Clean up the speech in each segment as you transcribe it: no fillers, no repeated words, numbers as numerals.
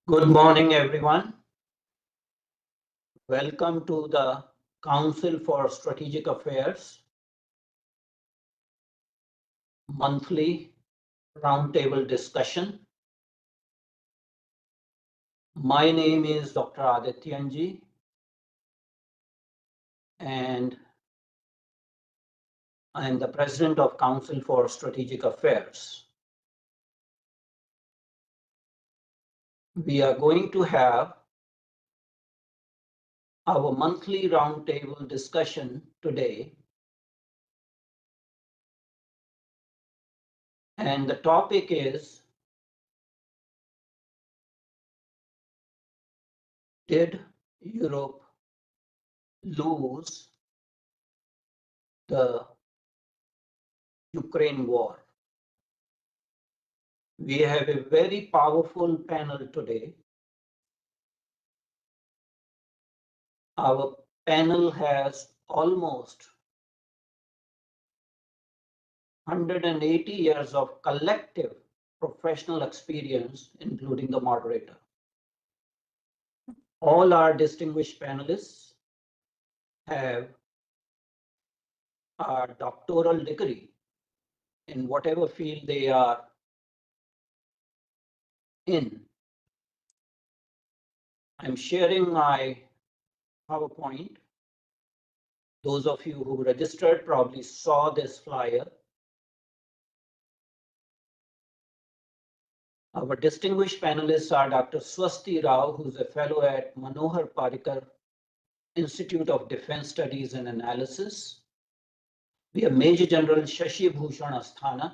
Good morning, everyone. Welcome to the Council for Strategic Affairs monthly roundtable discussion. My name is Dr. Adityanjee, and I am the President of Council for Strategic Affairs. We are going to have our monthly roundtable discussion today, and the topic is, did Europe lose the Ukraine war? We have a very powerful panel today. Our panel has almost 180 years of collective professional experience, including the moderator. All our distinguished panelists have a doctoral degree in whatever field they are in. I'm sharing my PowerPoint. Those of you who registered probably saw this flyer. Our distinguished panelists are Dr. Swasti Rao, who's a fellow at Harra Kaker Institute of Defense Studies and Analysis. We have Major General Shashi Bhushan Asthana,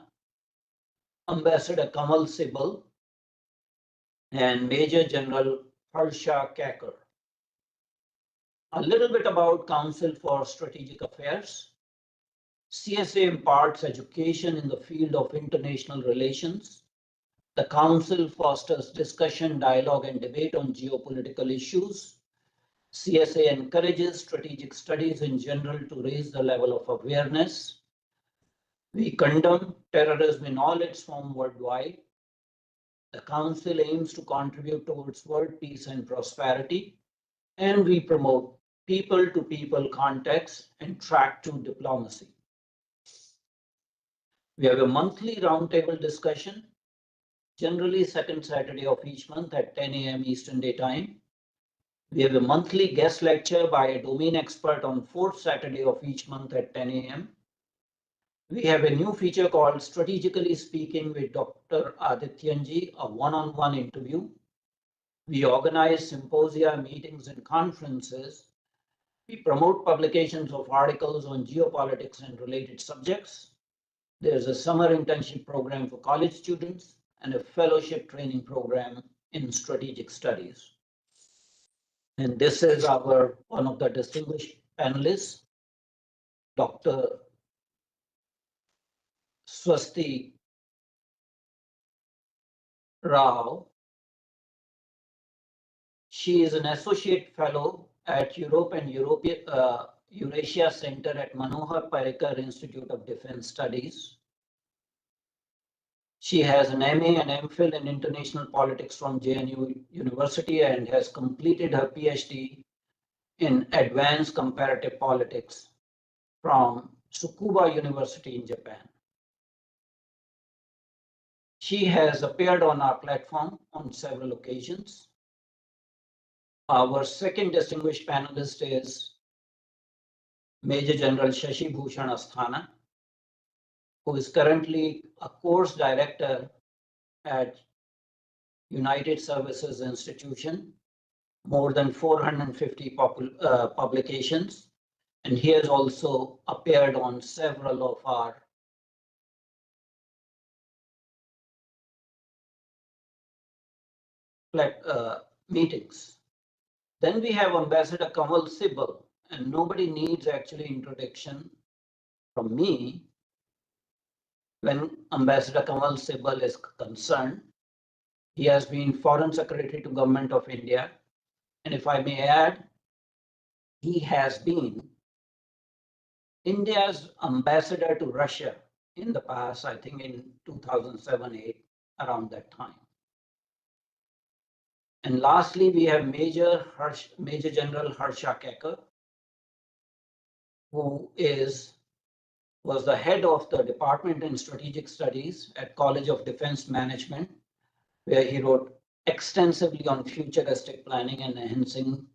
Ambassador Kamal Sibal, and Major General Harra Kaker. A little bit about Council for Strategic Affairs. CSA imparts education in the field of international relations. The Council fosters discussion, dialogue, and debate on geopolitical issues. CSA encourages strategic studies in general to raise the level of awareness. We condemn terrorism in all its forms worldwide. The Council aims to contribute towards world peace and prosperity, and we promote people-to-people contacts and track-to diplomacy. We have a monthly roundtable discussion, generally second Saturday of each month at 10 a.m. Eastern Daytime. We have a monthly guest lecture by a domain expert on fourth Saturday of each month at 10 a.m. We have a new feature called Strategically Speaking with Dr. Adityanjee, a one-on-one interview. We organize symposia, meetings, and conferences. We promote publications of articles on geopolitics and related subjects. There's a summer internship program for college students and a fellowship training program in strategic studies. And this is one of the distinguished panelists, Dr. Swasti Rao. She is an associate fellow at Europe and Eurasia Center at Harra Kaker Institute of Defense Studies. She has an MA and MPhil in international politics from JNU University and has completed her PhD in advanced comparative politics from Tsukuba University in Japan. She has appeared on our platform on several occasions. Our second distinguished panelist is Major General Shashi Bhushan Asthana, who is currently a course director at United Services Institution, more than 450 publications, and he has also appeared on several of our meetings. Then we have Ambassador Kamal Sibal, and nobody needs actually introduction from me when Ambassador Kamal Sibal is concerned. He has been Foreign Secretary to Government of India, and if I may add, he has been India's ambassador to Russia in the past, I think in 2007-8, around that time. And lastly, we have Major General Harra Kaker, who was the head of the Department in Strategic Studies at College of Defense Management, where he wrote extensively on futuristic planning and enhancing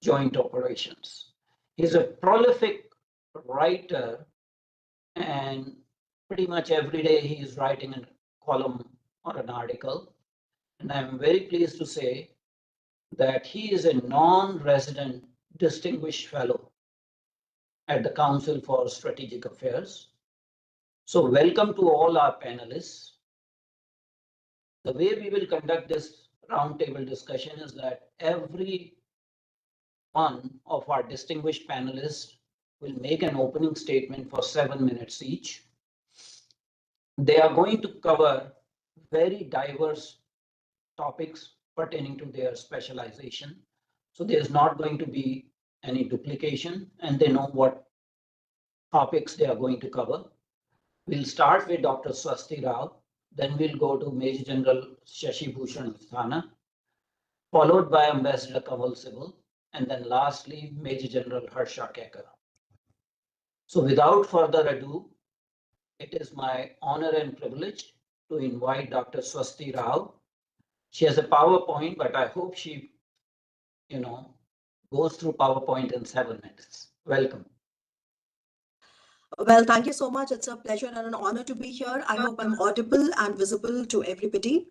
joint operations. He's a prolific writer, and pretty much every day he is writing a column or an article. And I'm very pleased to say that he is a non-resident distinguished fellow at the Council for Strategic Affairs. So welcome to all our panelists. The way we will conduct this roundtable discussion is that every one of our distinguished panelists will make an opening statement for 7 minutes each. They are going to cover very diverse topics pertaining to their specialization. So there's not going to be any duplication, and they know what topics they are going to cover. We'll start with Dr. Swasti Rao, then we'll go to Major General Shashi Bhushan Asthana, followed by Ambassador Kamal Sibal, and then lastly, Major General Harra Kaker. So without further ado, it is my honor and privilege to invite Dr. Swasti Rao. She has a PowerPoint, but I hope she, goes through PowerPoint in 7 minutes. Welcome. Well, thank you so much. It's a pleasure and an honor to be here. I hope I'm audible and visible to everybody.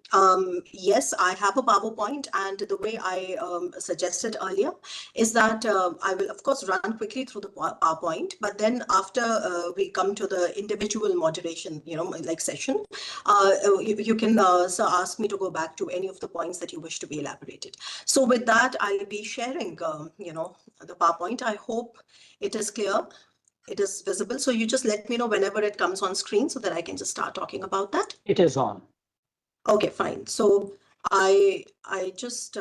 Yes, I have a PowerPoint, and the way I suggested earlier is that I will, of course, run quickly through the PowerPoint, but then after we come to the individual moderation, session, you can ask me to go back to any of the points that you wish to be elaborated. So with that, I'll be sharing, the PowerPoint. I hope it is clear. It is visible. So you just let me know whenever it comes on screen so that I can just start talking about that. It is on. Okay, fine. So I just,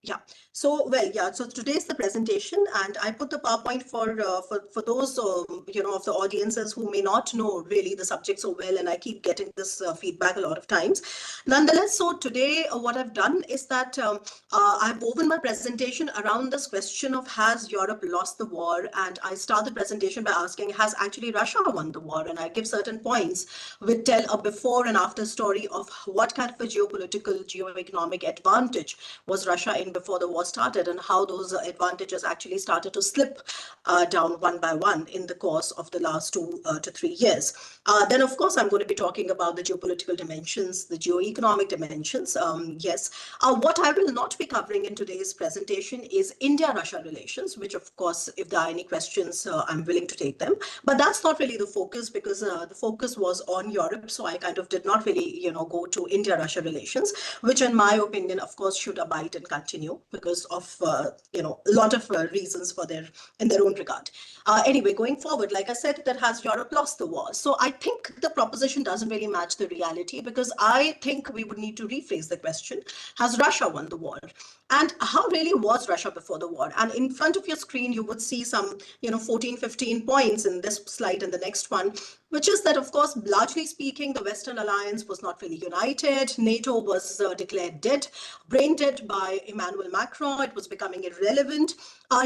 yeah. So, well, yeah. So today's the presentation, and I put the PowerPoint for those of the audiences who may not know really the subject so well, and I keep getting this feedback a lot of times. Nonetheless, so today what I've done is that I've woven my presentation around this question of has Europe lost the war, and I start the presentation by asking, has actually Russia won the war? And I give certain points which tell a before and after story of what kind of a geopolitical, geoeconomic advantage was Russia in before the war started, and how those advantages actually started to slip down one by one in the course of the last 2 to 3 years. Then, of course, I'm going to be talking about the geopolitical dimensions, the geoeconomic dimensions. Yes. What I will not be covering in today's presentation is India-Russia relations, which, of course, if there are any questions, I'm willing to take them. But that's not really the focus, because the focus was on Europe. So I kind of did not really, go to India-Russia relations, which in my opinion, of course, should abide and continue because of, a lot of reasons in their own regard. Anyway, going forward, like I said, that has Europe lost the war? So I think the proposition doesn't really match the reality, because I think we would need to rephrase the question, has Russia won the war? And how really was Russia before the war? And in front of your screen, you would see some, 14, 15 points in this slide and the next one, which is that, of course, largely speaking, the Western alliance was not really united. NATO was declared dead, brain dead by Emmanuel Macron. It was becoming irrelevant.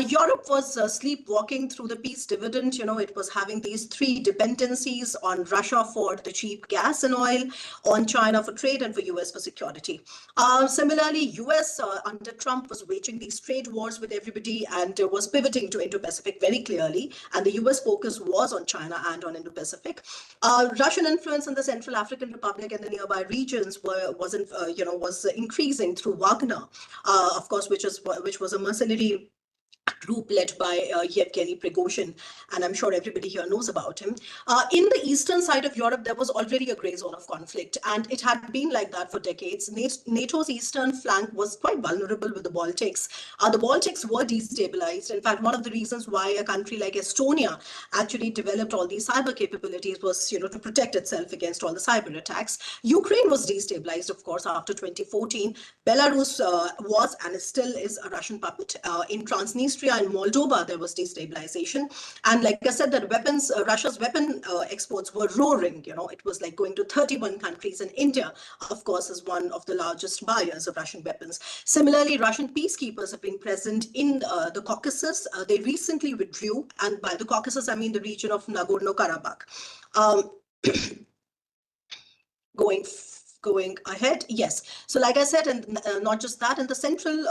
Europe was sleepwalking through the peace dividend. It was having these 3 dependencies on Russia for the cheap gas and oil, on China for trade, and for US for security. Similarly, US under Trump was waging these trade wars with everybody and was pivoting to Indo-Pacific very clearly. And the US focus was on China and on Indo-Pacific. Russian influence in the Central African Republic and the nearby regions was increasing through Wagner, of course, which was a mercenary group led by Yevgeny Prigozhin, and I'm sure everybody here knows about him. In the eastern side of Europe, there was already a gray zone of conflict, and it had been like that for decades. NATO's eastern flank was quite vulnerable with the Baltics. The Baltics were destabilized. In fact, one of the reasons why a country like Estonia actually developed all these cyber capabilities was, to protect itself against all the cyber attacks. Ukraine was destabilized, of course, after 2014. Belarus was and still is a Russian puppet. In Transnistria, Transnistria and Moldova, there was destabilization. And like I said, that weapons, Russia's weapon exports were roaring. It was like going to 31 countries, and India, of course, is one of the largest buyers of Russian weapons. Similarly, Russian peacekeepers have been present in the Caucasus. They recently withdrew, and by the Caucasus, I mean the region of Nagorno-Karabakh. Going ahead, yes. So like I said, and not just that, in the Central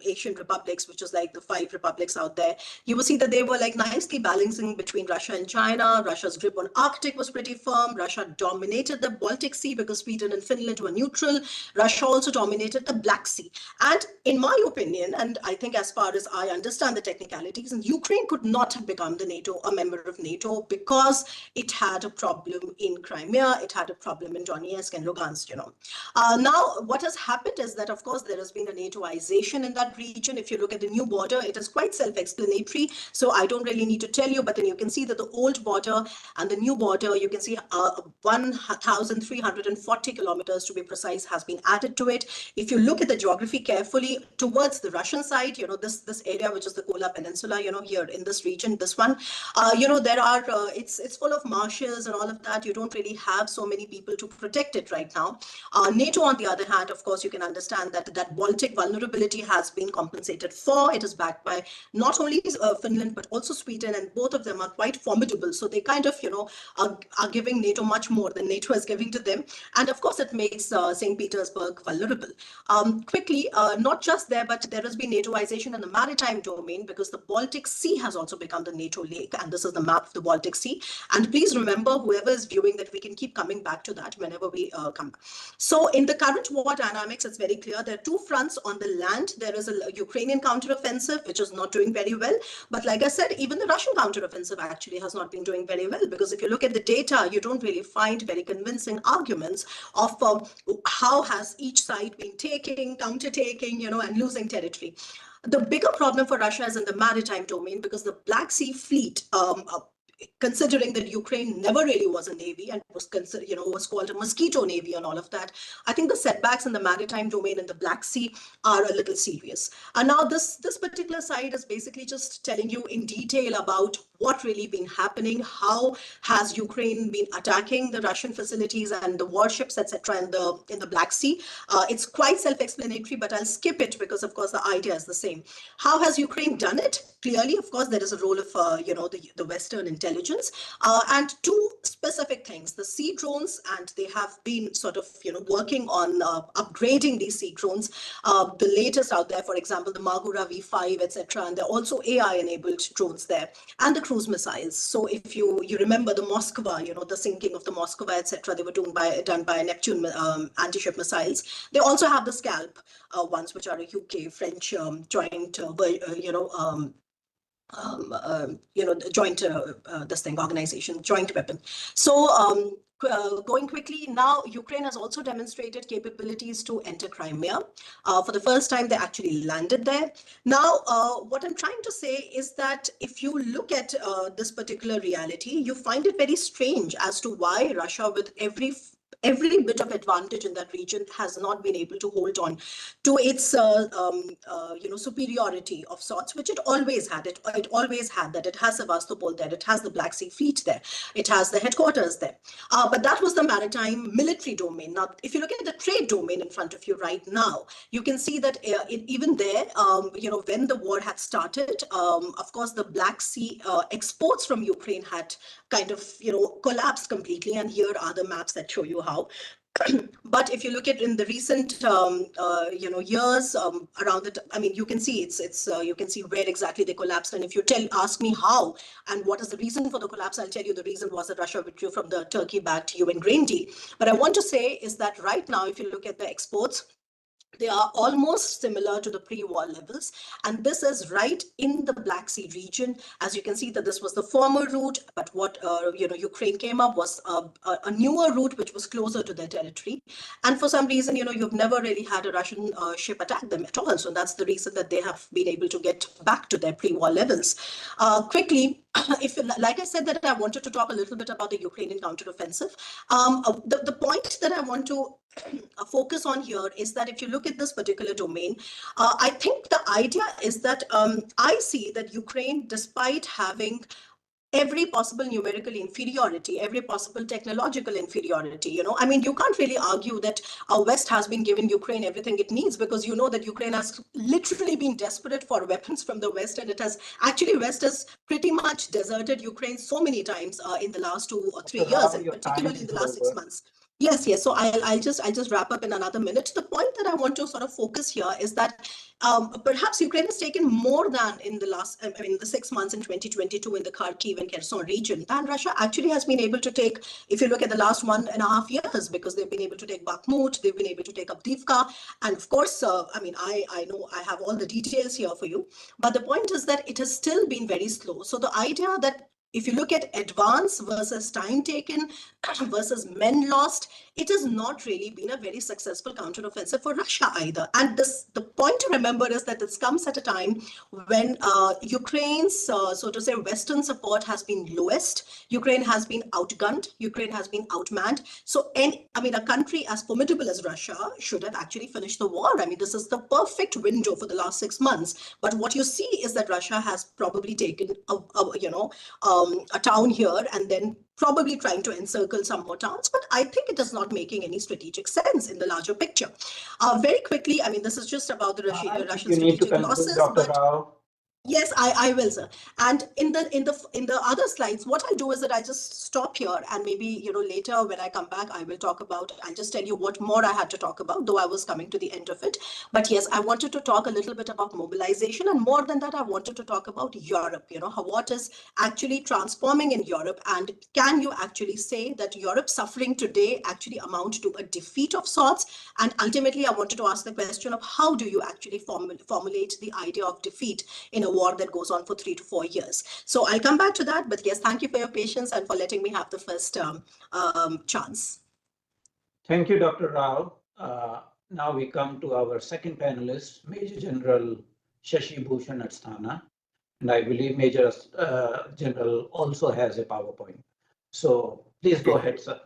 Asian republics, which is like the 5 republics out there, you will see that they were like nicely balancing between Russia and China. Russia's grip on Arctic was pretty firm. Russia dominated the Baltic Sea because Sweden and Finland were neutral. Russia also dominated the Black Sea. And in my opinion, and I think as far as I understand the technicalities, and Ukraine could not have become a member of NATO, because it had a problem in Crimea, it had a problem in Donetsk and Lugansk. Now, what has happened is that, of course, there has been a NATOization in that region. If you look at the new border, it is quite self-explanatory. So I don't really need to tell you, but then you can see that the old border and the new border, you can see 1,340 kilometers, to be precise, has been added to it. If you look at the geography carefully towards the Russian side, this area, which is the Kola Peninsula, here in this region, this one, there are, it's full of marshes and all of that. You don't really have so many people to protect it right now. NATO, on the other hand, of course, you can understand that Baltic vulnerability has been compensated for. It is backed by not only Finland, but also Sweden, and both of them are quite formidable. So they kind of, are giving NATO much more than NATO is giving to them. And of course, it makes St. Petersburg vulnerable. Quickly, not just there, but there has been NATOization in the maritime domain, because the Baltic Sea has also become the NATO lake. And this is the map of the Baltic Sea. And please remember, whoever is viewing, that we can keep coming back to that whenever we come back. So in the current war dynamics, it's very clear there are 2 fronts on the land. There is a Ukrainian counteroffensive, which is not doing very well. But like I said, even the Russian counteroffensive actually has not been doing very well, because if you look at the data, you don't really find very convincing arguments of how has each side been counter-taking, and losing territory. The bigger problem for Russia is in the maritime domain, because the Black Sea Fleet, considering that Ukraine never really was a navy and was considered, was called a mosquito navy and all of that, I think the setbacks in the maritime domain in the Black Sea are a little serious. And now this particular side is basically just telling you in detail about what really been happening, how has Ukraine been attacking the Russian facilities and the warships, etc., in the Black Sea. It's quite self-explanatory, but I'll skip it because, of course, the idea is the same. How has Ukraine done it? Clearly, of course, there is a role of the Western intelligence, and 2 specific things: the sea drones, and they have been sort of working on upgrading these sea drones. The latest out there, for example, the Magura V5, etc., and there are also AI-enabled drones there, and the cruise missiles. So if you remember the Moskva, the sinking of the Moskva, etc., they were done by Neptune anti-ship missiles. They also have the Scalp ones, which are a UK French joint joint organization, joint weapon. So going quickly, now Ukraine has also demonstrated capabilities to enter Crimea. For the first time, they actually landed there. Now, what I'm trying to say is that if you look at this particular reality, you find it very strange as to why Russia, with every bit of advantage in that region, has not been able to hold on to its superiority of sorts, which it always had. It always had that. It has Sevastopol there. It has the Black Sea Fleet there. It has the headquarters there. But that was the maritime military domain. Now, if you look at the trade domain in front of you right now, you can see that even there, when the war had started, of course, the Black Sea exports from Ukraine had kind of, collapsed completely. And here are the maps that show you how. But if you look at in the recent, years around it, I mean, you can see you can see where exactly they collapsed. And if you ask me how and what is the reason for the collapse, I'll tell you the reason was that Russia withdrew from the Turkey-backed UN grain deal. But I want to say is that right now, if you look at the exports, they are almost similar to the pre-war levels, and this is right in the Black Sea region. As you can see that this was the former route, but what Ukraine came up was a newer route which was closer to their territory. And for some reason, you've never really had a Russian ship attack them at all. So that's the reason that they have been able to get back to their pre-war levels. Quickly, like I said, that I wanted to talk a little bit about the Ukrainian counteroffensive. The point that I want to focus on here is that if you look look at this particular domain, I think the idea is that I see that Ukraine, despite having every possible numerical inferiority, every possible technological inferiority. I mean, you can't really argue that West has been giving Ukraine everything it needs, because you know that Ukraine has literally been desperate for weapons from the West, and it has actually, West has pretty much deserted Ukraine so many times in the last 2 or 3 Dr. years, Rao, and your time particularly in is the last 6 over. months. Yes, yes. So I'll just wrap up in another minute. The point that I want to sort of focus here is that perhaps Ukraine has taken more than in the last, I mean, the 6 months in 2022 in the Kharkiv and Kherson region than Russia actually has been able to take, if you look at the last 1.5 years, because they've been able to take Bakhmut, they've been able to take Avdiivka. And of course, I mean, I know I have all the details here for you, but the point is that it has still been very slow. So the idea that if you look at advance versus time taken versus men lost, it has not really been a very successful counteroffensive for Russia either. And the point to remember is that this comes at a time when Ukraine's, so to say, Western support has been lowest. Ukraine has been outgunned. Ukraine has been outmanned. So, I mean, a country as formidable as Russia should have actually finished the war. I mean, this is the perfect window for the last 6 months. But what you see is that Russia has probably taken a town here and then probably trying to encircle some more towns, but I think it is not making any strategic sense in the larger picture. Very quickly, I mean, this is just about the I think Russian you need to strategic conclude, losses, Dr. but Rao. yes, I will, sir. And in the other slides, what I'll do is that I just stop here, and maybe later when I come back, I'll just tell you what more I had to talk about, though I was coming to the end of it. But yes, I wanted to talk a little bit about mobilization, and more than that, I wanted to talk about Europe. What is actually transforming in Europe, and can you actually say that Europe's suffering today actually amount to a defeat of sorts? And ultimately, I wanted to ask the question of how do you actually formulate the idea of defeat in a war that goes on for 3 to 4 years. So I'll come back to that, but yes, thank you for your patience and for letting me have the first chance. Thank you, Dr. Rao. Now we come to our second panelist, Major General Shashi Bhushan Asthana. And I believe Major General also has a PowerPoint. So please go ahead, sir.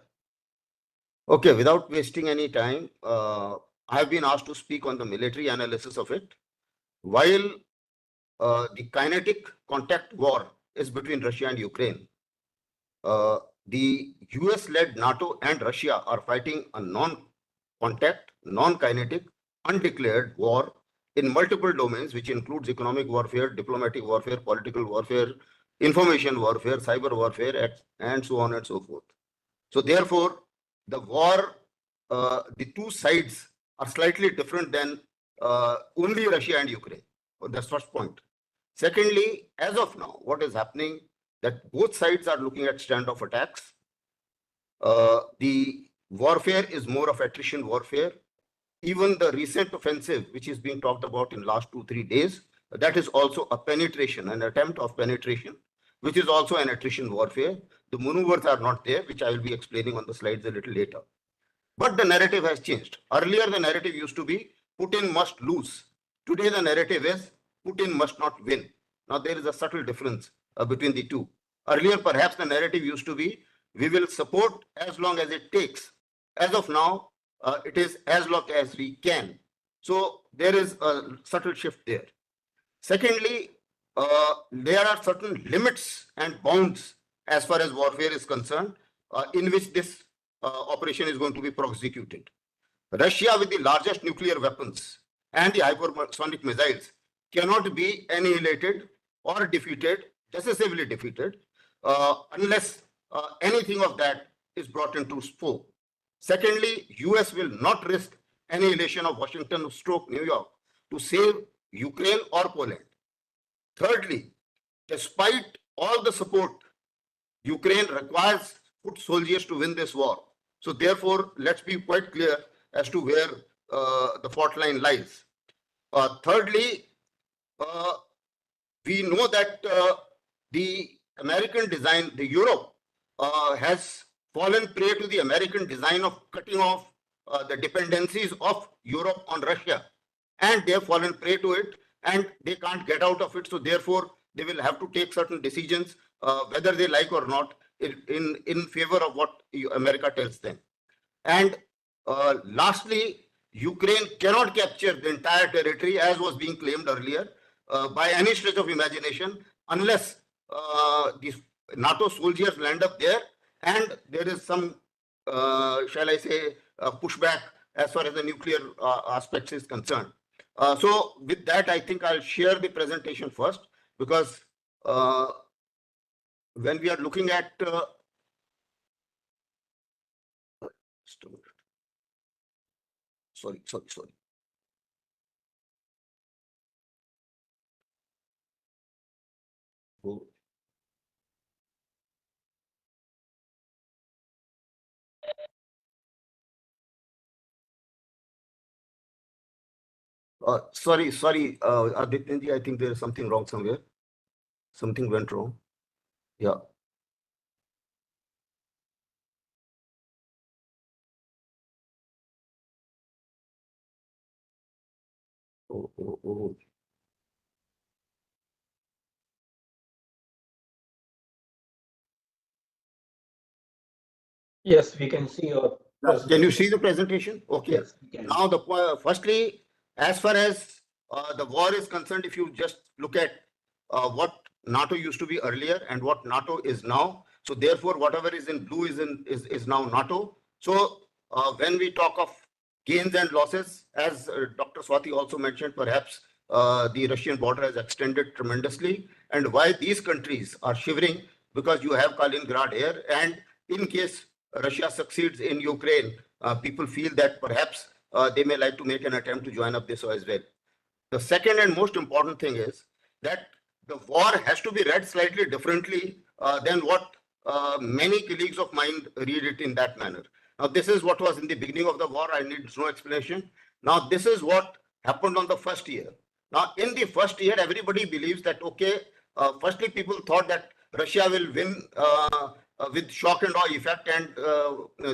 Okay, without wasting any time, I've been asked to speak on the military analysis of it. While the kinetic contact war is between Russia and Ukraine, the US-led NATO and Russia are fighting a non-contact, non-kinetic, undeclared war in multiple domains, which includes economic warfare, diplomatic warfare, political warfare, information warfare, cyber warfare, and so on and so forth. So therefore, the war, the two sides are slightly different than only Russia and Ukraine. That's first point. Secondly, as of now, what is happening that both sides are looking at standoff attacks. The warfare is more of attrition warfare. Even the recent offensive, which is being talked about in last 2-3 days, that is also a penetration, an attempt of penetration, which is also an attrition warfare. The maneuvers are not there, which I will be explaining on the slides a little later. But the narrative has changed. Earlier, the narrative used to be Putin must lose. Today, the narrative is Putin must not win. Now, there is a subtle difference between the two. Earlier, perhaps the narrative used to be we will support as long as it takes. As of now, it is as long as we can. So there is a subtle shift there. Secondly, there are certain limits and bounds as far as warfare is concerned, in which this operation is going to be prosecuted. Russia, with the largest nuclear weapons and the hypersonic missiles, cannot be annihilated or defeated, decisively defeated, unless anything of that is brought into scope. Secondly, US will not risk annihilation of Washington stroke New York to save Ukraine or Poland. Thirdly, despite all the support, Ukraine requires foot soldiers to win this war. So therefore, let's be quite clear as to where the fault line lies. Thirdly, we know that the American design, the Europe, has fallen prey to the American design of cutting off the dependencies of Europe on Russia. And they have fallen prey to it, and they can't get out of it. So therefore, they will have to take certain decisions, whether they like or not, in favor of what America tells them. And lastly, Ukraine cannot capture the entire territory as was being claimed earlier by any stretch of imagination unless the NATO soldiers land up there and there is some, shall I say, pushback as far as the nuclear aspects is concerned. So with that, I think I'll share the presentation first because when we are looking at sorry. Oh. Sorry, Adityanjee, I think there is something wrong somewhere. Something went wrong. Yeah. Oh. Yes, we can see your Can you see the presentation? Okay. Yes, we can. Now, firstly, as far as the war is concerned, if you just look at what NATO used to be earlier and what NATO is now, so therefore, whatever is in blue is now NATO. So when we talk of gains and losses, as Dr. Swati also mentioned, perhaps the Russian border has extended tremendously, and why these countries are shivering because you have Kaliningrad here, and in case Russia succeeds in Ukraine, people feel that perhaps they may like to make an attempt to join up this as well. The second and most important thing is that the war has to be read slightly differently than what many colleagues of mine read it in that manner. Now, this is what was in the beginning of the war. I need no explanation. Now, this is what happened on the first year. Now, in the first year, everybody believes that, okay, firstly, people thought that Russia will win with shock and awe effect, and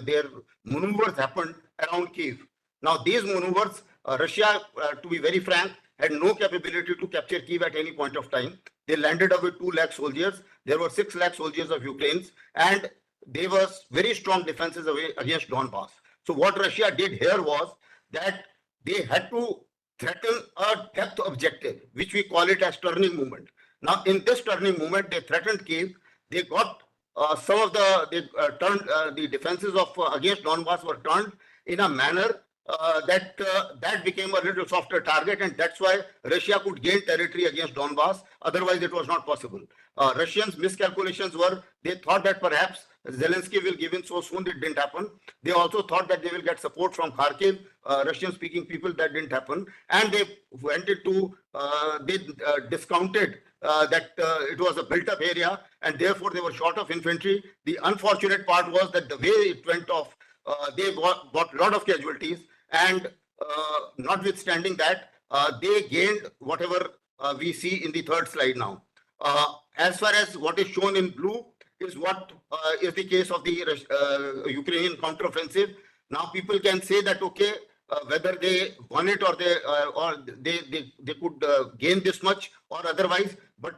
their maneuvers happened around Kyiv. Now, these maneuvers, Russia, to be very frank, had no capability to capture Kyiv at any point of time. They landed up with 2 lakh soldiers. There were 6 lakh soldiers of Ukraine's, and there was very strong defenses against Donbass. So what Russia did here was that they had to threaten a depth objective, which we call it as turning movement. Now, in this turning movement, they threatened Kyiv. They got some of the defenses of against Donbass were turned in a manner that became a little softer target, and that's why Russia could gain territory against Donbass. Otherwise, it was not possible. Russians' miscalculations were they thought that perhaps Zelensky will give in so soon. It didn't happen. They also thought that they will get support from Kharkiv, Russian-speaking people. That didn't happen, and they went into they discounted that it was a built-up area, and therefore they were short of infantry. The unfortunate part was that the way it went off, they got a lot of casualties, and notwithstanding that, they gained whatever we see in the third slide now. As far as what is shown in blue is what is the case of the Ukrainian counteroffensive. Now people can say that, okay, whether they won it or they could gain this much or otherwise, but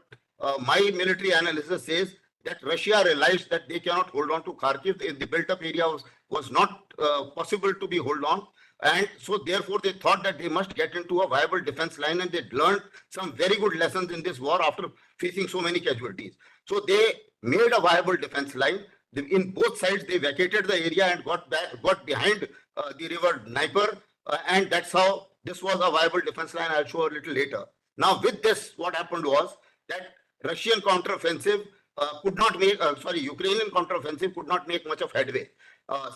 my military analysis says that Russia realized that they cannot hold on to Kharkiv. The built-up area was not possible to be held on, and so therefore they thought that they must get into a viable defense line, and they learned some very good lessons in this war after facing so many casualties. So they made a viable defense line. In both sides, they vacated the area and got behind the river Dnieper, and that's how this was a viable defense line. I'll show a little later. Now, with this, what happened was that Russian counteroffensive Ukrainian counteroffensive could not make much of headway.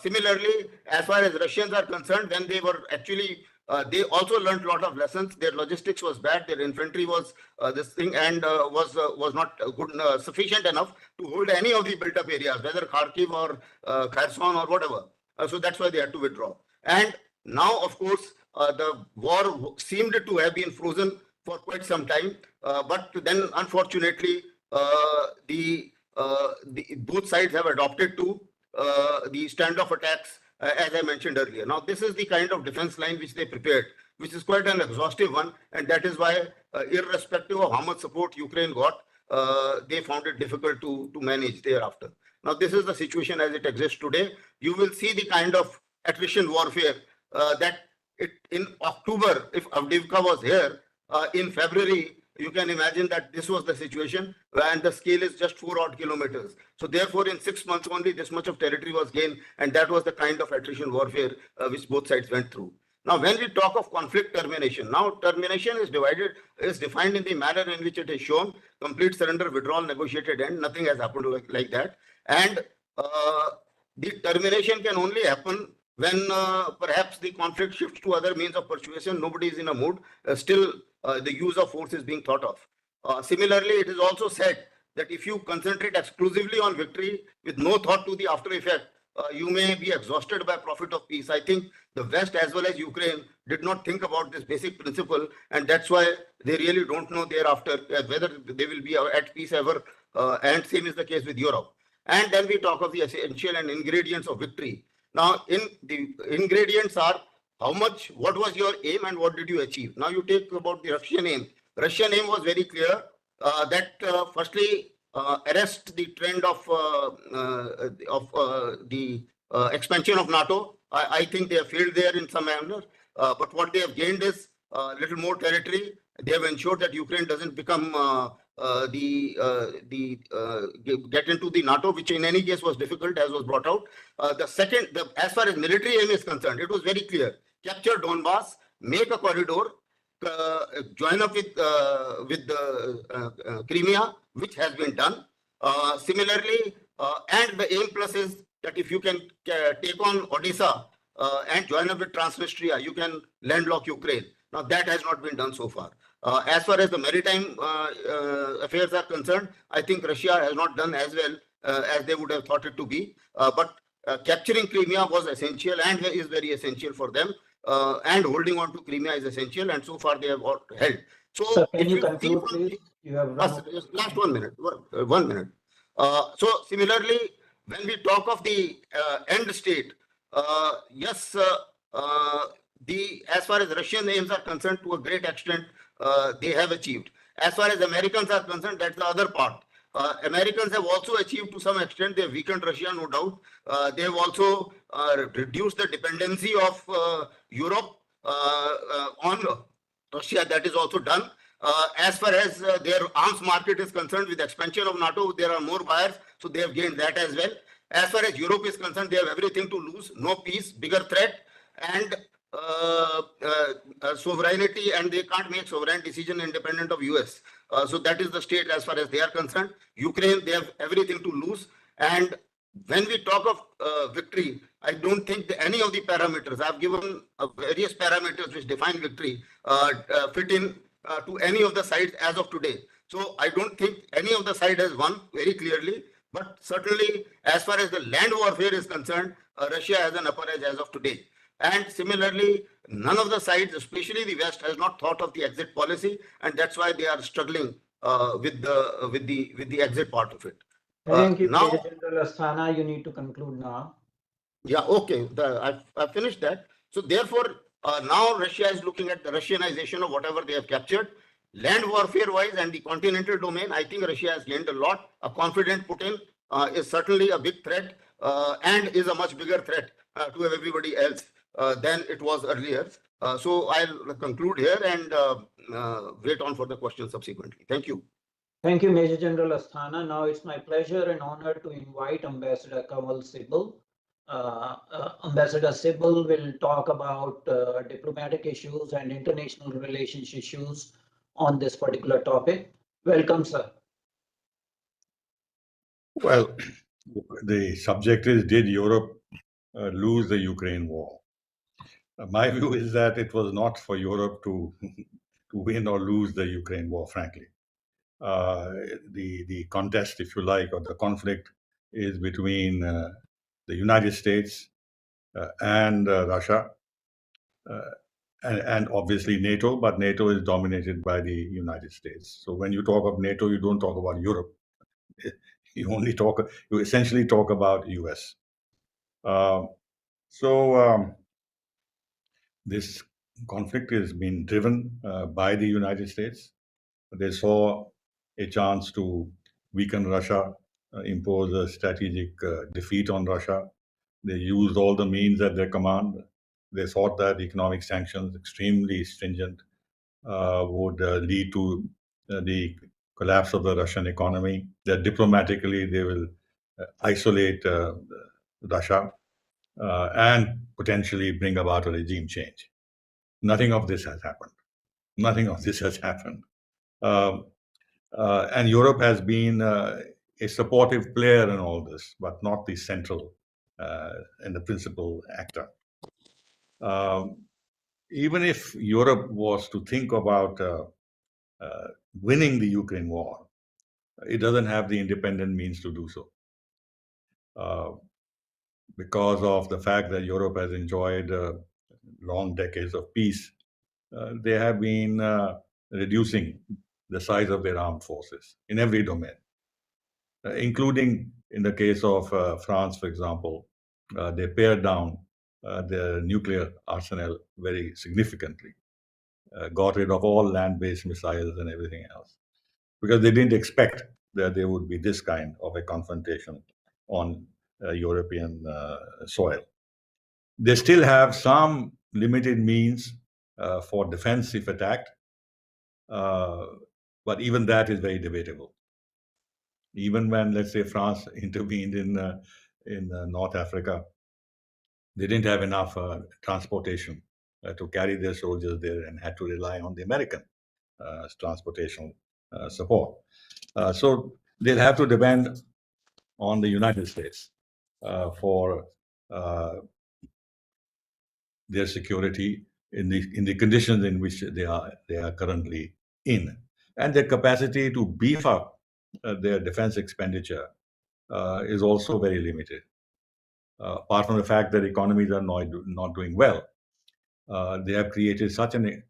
Similarly, as far as Russians are concerned, when they were actually, they also learned a lot of lessons. Their logistics was bad. Their infantry was was not good, sufficient enough to hold any of the built-up areas, whether Kharkiv or Kherson or whatever. So that's why they had to withdraw. And now, of course, the war seemed to have been frozen for quite some time, but then unfortunately, both sides have adopted to the standoff attacks, as I mentioned earlier. Now, this is the kind of defense line which they prepared, which is quite an exhaustive one, and that is why, irrespective of how much support Ukraine got, they found it difficult to manage thereafter. Now, this is the situation as it exists today. You will see the kind of attrition warfare that in October, if Avdiivka was here in February, you can imagine that this was the situation, and the scale is just 4 odd kilometers. So therefore, in 6 months only, this much of territory was gained, and that was the kind of attrition warfare which both sides went through. Now, when we talk of conflict termination, now termination is defined in the manner in which it is shown: complete surrender, withdrawal, negotiated end. Nothing has happened like that, and the termination can only happen when perhaps the conflict shifts to other means of persuasion. Nobody is in a mood. Still, the use of force is being thought of. Similarly, it is also said that if you concentrate exclusively on victory with no thought to the after effect, you may be exhausted by profit of peace. I think the West as well as Ukraine did not think about this basic principle, and that's why they really don't know thereafter whether they will be at peace ever. And same is the case with Europe. And then we talk of the essential and ingredients of victory. Now, in the ingredients are how much, what was your aim and what did you achieve? Now, you take about the Russian aim. Russian aim was very clear that firstly, arrest the trend of the expansion of NATO. I think they have failed there in some manner, but what they have gained is a little more territory. They have ensured that Ukraine doesn't become get into the NATO, which in any case was difficult, as was brought out. As far as military aim is concerned, it was very clear: capture Donbass, make a corridor, join up with Crimea, which has been done. Similarly, and the aim plus is that if you can take on Odisha and join up with Transnistria, you can landlock Ukraine. Now, that has not been done so far. As far as the maritime affairs are concerned, I think Russia has not done as well as they would have thought it to be. But capturing Crimea was essential and is very essential for them. And holding on to Crimea is essential, and so far they have all held. So, Sir, can you conclude, please? You have last 1 minute. 1 minute. So, similarly, when we talk of the end state, yes, as far as Russian aims are concerned, to a great extent, they have achieved. As far as Americans are concerned, that's the other part. Americans have also achieved to some extent. They have weakened Russia, no doubt. They have also reduced the dependency of Europe on Russia. That is also done. As far as their arms market is concerned, with expansion of NATO, there are more buyers, so they have gained that as well. As far as Europe is concerned, they have everything to lose: no peace, bigger threat, and sovereignty, and they can't make sovereign decision independent of US. So that is the state as far as they are concerned. Ukraine, they have everything to lose. And when we talk of victory, I don't think any of the parameters, I've given various parameters which define victory, fit in to any of the sides as of today. So I don't think any of the side has won very clearly. But certainly, as far as the land warfare is concerned, Russia has an upper edge as of today. And similarly, none of the sides, especially the West, has not thought of the exit policy, and that's why they are struggling with the exit part of it. Thank you, now, Major General Asthana. You need to conclude now. Yeah, okay. I've finished that. So therefore, now Russia is looking at the Russianization of whatever they have captured. Land warfare-wise and the continental domain, I think Russia has gained a lot. A confident Putin is certainly a big threat and is a much bigger threat to everybody else than it was earlier. So I'll conclude here and wait on for the questions subsequently. Thank you. Thank you, Major General Asthana. Now it's my pleasure and honor to invite Ambassador Kamal Sibal. Ambassador Sibal will talk about diplomatic issues and international relations issues on this particular topic. Welcome, sir. Well, the subject is, did Europe lose the Ukraine war? My view is that it was not for Europe to win or lose the Ukraine war, frankly. The contest, if you like, or the conflict is between the United States and Russia, and obviously NATO, but NATO is dominated by the United States. So when you talk of NATO, you don't talk about Europe. You essentially talk about US. This conflict is being driven by the United States. They saw a chance to weaken Russia, impose a strategic defeat on Russia. They used all the means at their command. they thought that economic sanctions, extremely stringent, would lead to the collapse of the Russian economy, that diplomatically they will isolate Russia and potentially bring about a regime change. Nothing of this has happened. Nothing of this has happened. And Europe has been a supportive player in all this, but not the central and the principal actor. Even if Europe was to think about winning the Ukraine war, it doesn't have the independent means to do so. Because of the fact that Europe has enjoyed long decades of peace, they have been reducing the size of their armed forces in every domain, including in the case of France, for example. They pared down their nuclear arsenal very significantly, got rid of all land-based missiles and everything else, because they didn't expect that there would be this kind of a confrontation on European soil. They still have some limited means for defense if attacked, but even that is very debatable. Even when, let's say, France intervened in North Africa, they didn't have enough transportation to carry their soldiers there and had to rely on the American transportation support. So they'll have to depend on the United States for their security in the conditions in which they are currently in, and their capacity to beef up their defense expenditure is also very limited. Apart from the fact that economies are not doing well, they have created such an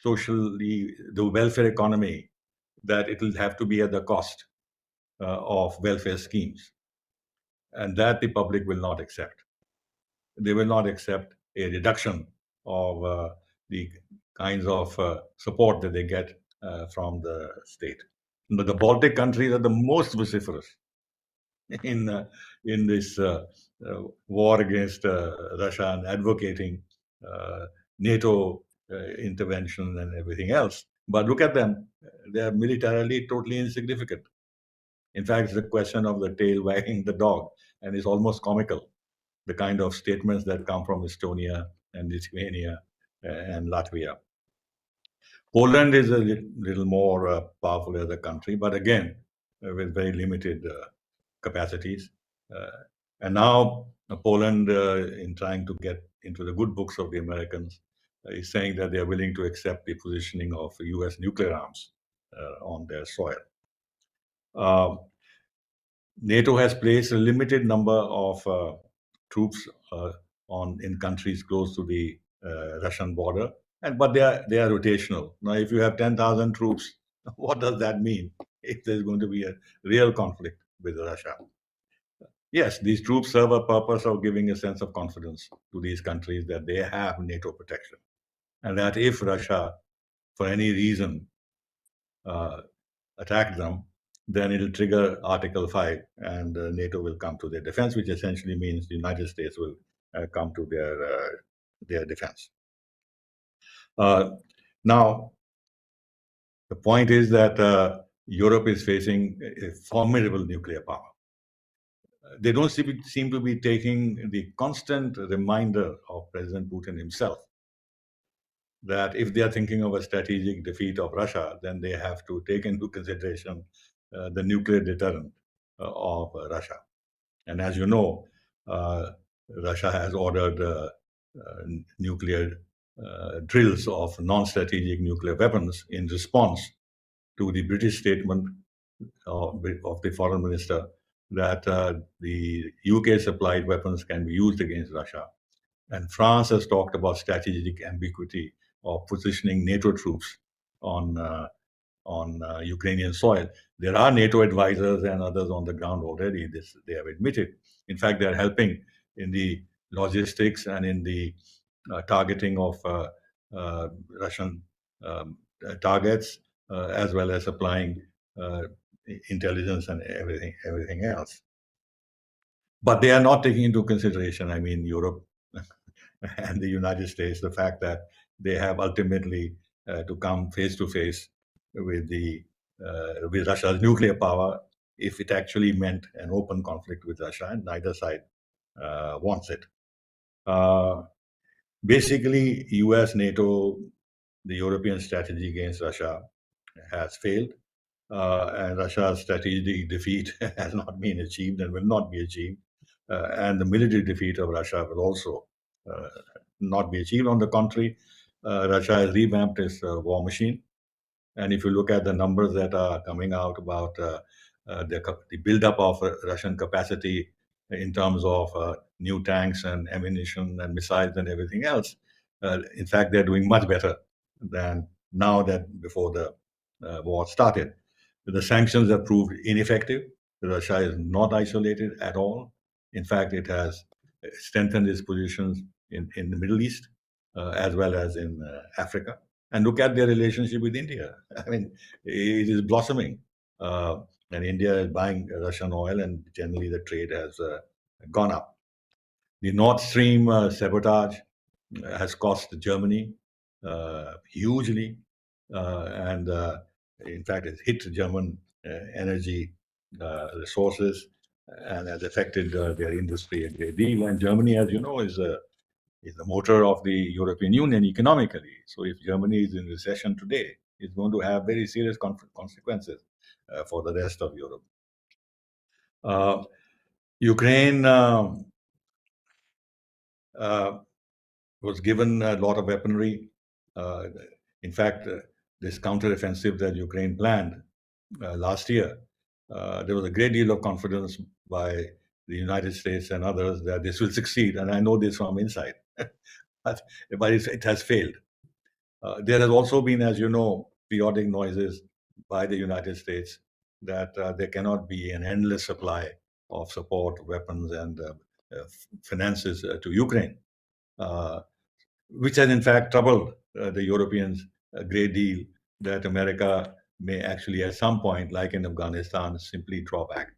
the welfare economy that it will have to be at the cost of welfare schemes, and that the public will not accept. They will not accept a reduction of the kinds of support that they get from the state. But the Baltic countries are the most vociferous in this war against Russia and advocating NATO intervention and everything else. But look at them; they are militarily totally insignificant. In fact, it's a question of the tail wagging the dog, and it's almost comical, the kind of statements that come from Estonia and Lithuania and Latvia. Poland is a little more powerful as a country, but again, with very limited capacities. And now Poland, in trying to get into the good books of the Americans, is saying that they are willing to accept the positioning of US nuclear arms on their soil. NATO has placed a limited number of troops in countries close to the Russian border, but they are rotational. Now, if you have 10,000 troops, what does that mean if there's going to be a real conflict with Russia? Yes, these troops serve a purpose of giving a sense of confidence to these countries that they have NATO protection, and that if Russia, for any reason, attack them, then it'll trigger Article 5 and NATO will come to their defense, which essentially means the United States will come to their defense. Now, the point is that Europe is facing a formidable nuclear power. They don't seem to be taking the constant reminder of President Putin himself that if they are thinking of a strategic defeat of Russia, then they have to take into consideration the nuclear deterrent of Russia. And as you know, Russia has ordered nuclear drills of non-strategic nuclear weapons in response to the British statement of the foreign minister that the UK supplied weapons can be used against Russia. And France has talked about strategic ambiguity of positioning NATO troops on Ukrainian soil. There are NATO advisors and others on the ground already. They have admitted. In fact, they are helping in the logistics and in the targeting of Russian targets, as well as supplying intelligence and everything else. But they are not taking into consideration, I mean, Europe and the United States, the fact that they have ultimately to come face to face with with Russia's nuclear power, if it actually meant an open conflict with Russia, and neither side wants it. Basically, US, NATO, the European strategy against Russia has failed, and Russia's strategic defeat has not been achieved and will not be achieved. And the military defeat of Russia will also not be achieved. On the contrary, Russia has revamped its war machine. And if you look at the numbers that are coming out about the buildup of Russian capacity in terms of new tanks and ammunition and missiles and everything else, in fact, they're doing much better than now than before the war started. The sanctions have proved ineffective. Russia is not isolated at all. In fact, it has strengthened its positions in the Middle East as well as in Africa. And look at their relationship with India. I mean, it is blossoming. And India is buying Russian oil, and generally the trade has gone up. The Nord Stream sabotage has cost Germany hugely. And in fact, it's hit German energy resources and has affected their industry a great deal. And Germany, as you know, is the motor of the European Union economically. So if Germany is in recession today, it's going to have very serious consequences for the rest of Europe. Ukraine was given a lot of weaponry. In fact, this counteroffensive that Ukraine planned last year, there was a great deal of confidence by the United States and others that this will succeed. And I know this from inside. But it has failed. There has also been, as you know, periodic noises by the United States that there cannot be an endless supply of support, weapons, and finances to Ukraine, which has in fact troubled the Europeans a great deal, that America may actually at some point, like in Afghanistan, simply draw back.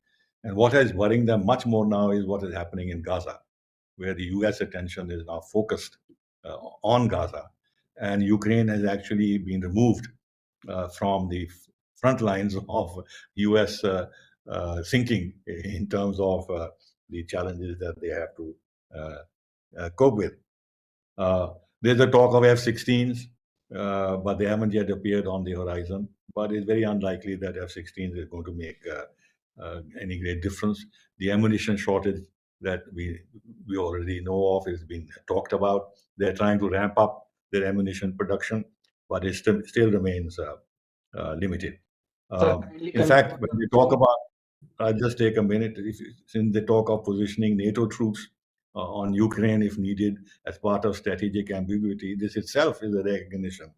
And what is worrying them much more now is what is happening in Gaza, where the US attention is now focused on Gaza. And Ukraine has actually been removed from the front lines of US thinking in terms of the challenges that they have to cope with. There's a talk of F-16s, but they haven't yet appeared on the horizon. But it's very unlikely that F-16s is going to make any great difference. The ammunition shortage that we already know of is being talked about. They're trying to ramp up their ammunition production, but it still remains limited. In fact, when we talk about, I'll just take a minute, since they talk of positioning NATO troops on Ukraine if needed as part of strategic ambiguity, this itself is a recognition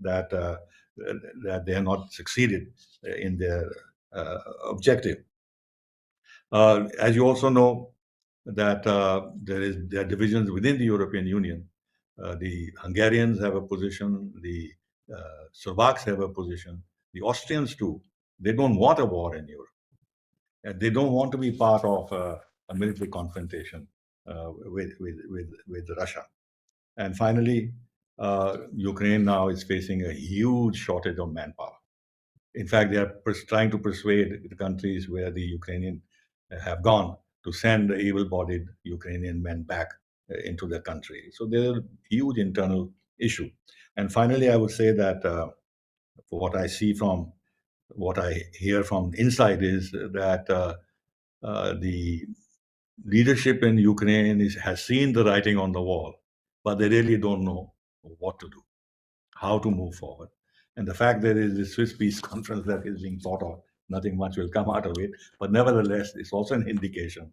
that that they have not succeeded in their objective. As you also know, that there are divisions within the European Union. The Hungarians have a position, the Slovaks have a position, the Austrians too. They don't want a war in Europe. And they don't want to be part of a military confrontation with Russia. And finally, Ukraine now is facing a huge shortage of manpower. In fact, they are trying to persuade the countries where the Ukrainian have gone to send able-bodied Ukrainian men back into their country. So there's a huge internal issue. And finally, I would say that for what I see from what I hear from inside is that the leadership in Ukraine has seen the writing on the wall, but they really don't know what to do, how to move forward. And the fact there is this Swiss peace conference that is being thought of, nothing much will come out of it. But nevertheless, it's also an indication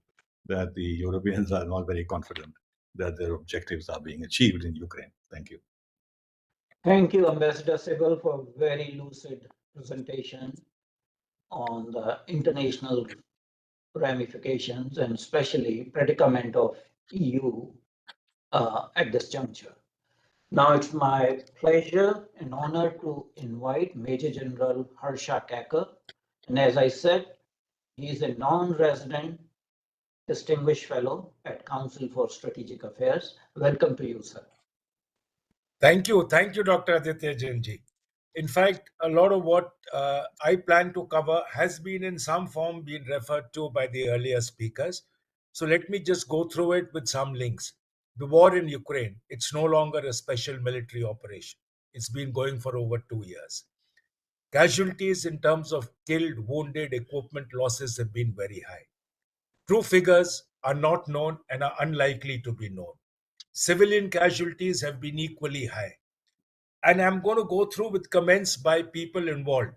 that the Europeans are not very confident that their objectives are being achieved in Ukraine. Thank you. Thank you, Ambassador Sibal, for a very lucid presentation on the international ramifications and especially predicament of EU at this juncture. Now it's my pleasure and honor to invite Major General Harra Kaker. And as I said, he is a non-resident Distinguished Fellow at Council for Strategic Affairs. Welcome to you, sir. Thank you, Dr. Adityanjee. In fact, a lot of what I plan to cover has been in some form been referred to by the earlier speakers. So let me just go through it with some links. The war in Ukraine, it's no longer a special military operation. It's been going for over 2 years. Casualties in terms of killed, wounded, equipment losses have been very high. True figures are not known and are unlikely to be known. Civilian casualties have been equally high. And I'm going to go through with comments by people involved.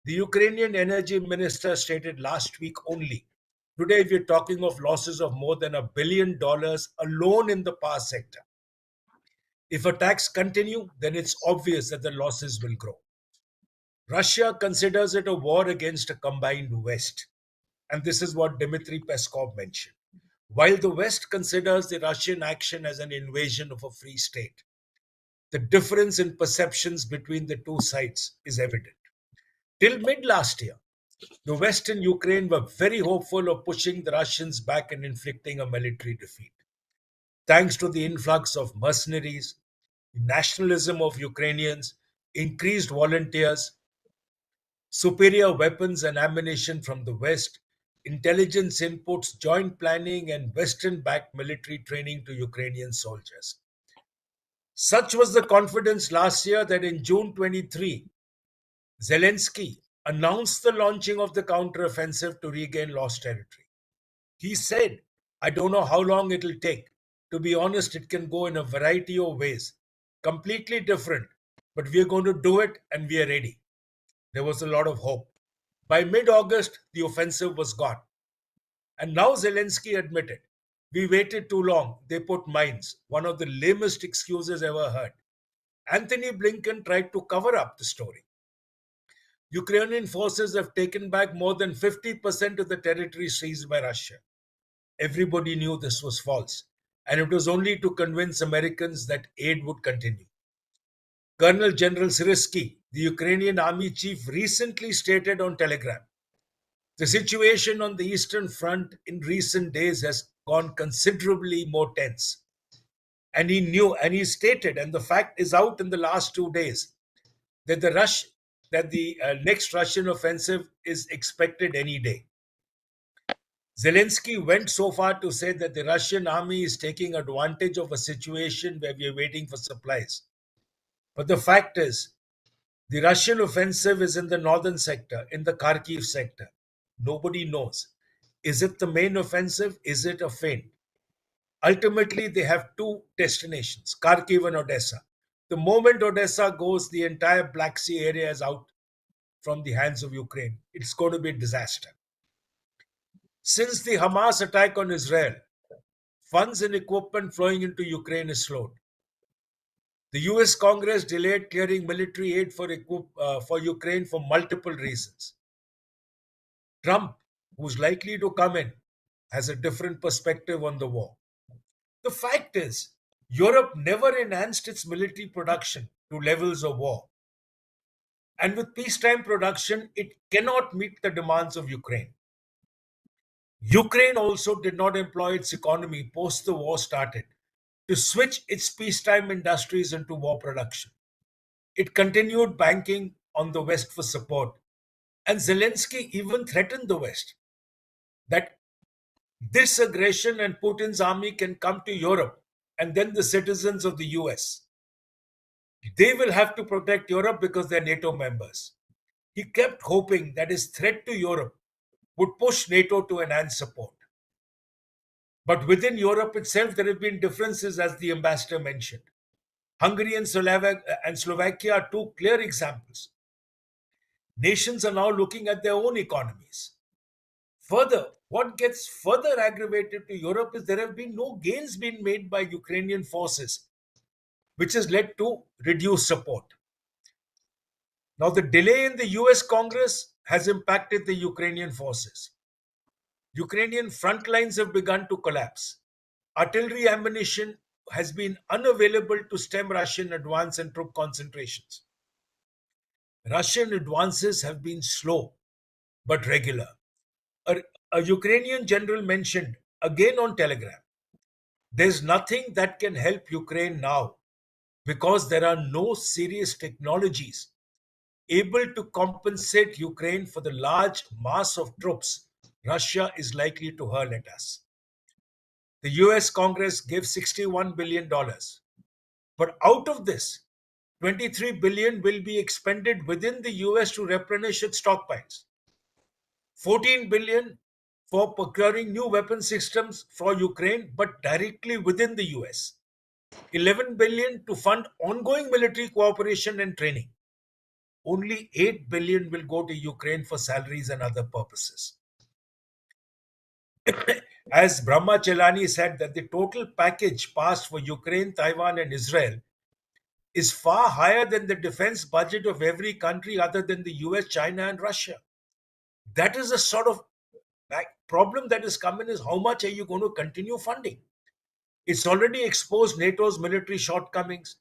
The Ukrainian energy minister stated last week only. Today, we're talking of losses of more than $1 billion alone in the power sector. If attacks continue, then it's obvious that the losses will grow. Russia considers it a war against a combined West. And this is what Dmitry Peskov mentioned. While the West considers the Russian action as an invasion of a free state, the difference in perceptions between the two sides is evident. Till mid last year, the West and Ukraine were very hopeful of pushing the Russians back and inflicting a military defeat. Thanks to the influx of mercenaries, nationalism of Ukrainians, increased volunteers, superior weapons and ammunition from the West, intelligence inputs, joint planning, and Western-backed military training to Ukrainian soldiers. Such was the confidence last year that in June 23, Zelensky announced the launching of the counteroffensive to regain lost territory. He said, I don't know how long it'll take. To be honest, it can go in a variety of ways, completely different, but we're going to do it and we are ready. There was a lot of hope. By mid-August, the offensive was gone. And now Zelensky admitted, we waited too long. They put mines. One of the lamest excuses ever heard. Anthony Blinken tried to cover up the story. Ukrainian forces have taken back more than 50% of the territory seized by Russia. Everybody knew this was false, and it was only to convince Americans that aid would continue. Colonel General Syrsky, the Ukrainian army chief, recently stated on Telegram, the situation on the Eastern Front in recent days has gone considerably more tense. And he stated, and the fact is out in the last 2 days, that the next Russian offensive is expected any day. Zelensky went so far to say that the Russian army is taking advantage of a situation where we are waiting for supplies. But the fact is, the Russian offensive is in the northern sector, in the Kharkiv sector. Nobody knows. Is it the main offensive? Is it a feint? Ultimately, they have two destinations, Kharkiv and Odessa. The moment Odessa goes, the entire Black Sea area is out from the hands of Ukraine. It's going to be a disaster. Since the Hamas attack on Israel, funds and equipment flowing into Ukraine is slowed. The US Congress delayed clearing military aid for Ukraine for multiple reasons. Trump, who's likely to come in, has a different perspective on the war. The fact is, Europe never enhanced its military production to levels of war. And with peacetime production, it cannot meet the demands of Ukraine. Ukraine also did not employ its economy post the war started to switch its peacetime industries into war production. It continued banking on the West for support. And Zelensky even threatened the West that this aggression and Putin's army can come to Europe and then the citizens of the US. They will have to protect Europe because they're NATO members. He kept hoping that his threat to Europe would push NATO to enhance support. But within Europe itself, there have been differences, as the ambassador mentioned. Hungary and Slovakia are two clear examples. Nations are now looking at their own economies. Further, what gets further aggravated to Europe is there have been no gains being made by Ukrainian forces, which has led to reduced support. Now, the delay in the US Congress has impacted the Ukrainian forces. Ukrainian front lines have begun to collapse. Artillery ammunition has been unavailable to stem Russian advance and troop concentrations. Russian advances have been slow but regular. A Ukrainian general mentioned again on Telegram. There's nothing that can help Ukraine now because there are no serious technologies able to compensate Ukraine for the large mass of troops Russia is likely to hurl at us. The US Congress gave $61 billion. But out of this, $23 billion will be expended within the US to replenish its stockpiles. $14 billion for procuring new weapon systems for Ukraine, but directly within the US. $11 billion to fund ongoing military cooperation and training. Only $8 billion will go to Ukraine for salaries and other purposes. As Brahma Chelani said, that the total package passed for Ukraine, Taiwan, and Israel is far higher than the defense budget of every country other than the US, China, and Russia. That is a sort of problem that is coming, is how much are you going to continue funding? It's already exposed NATO's military shortcomings,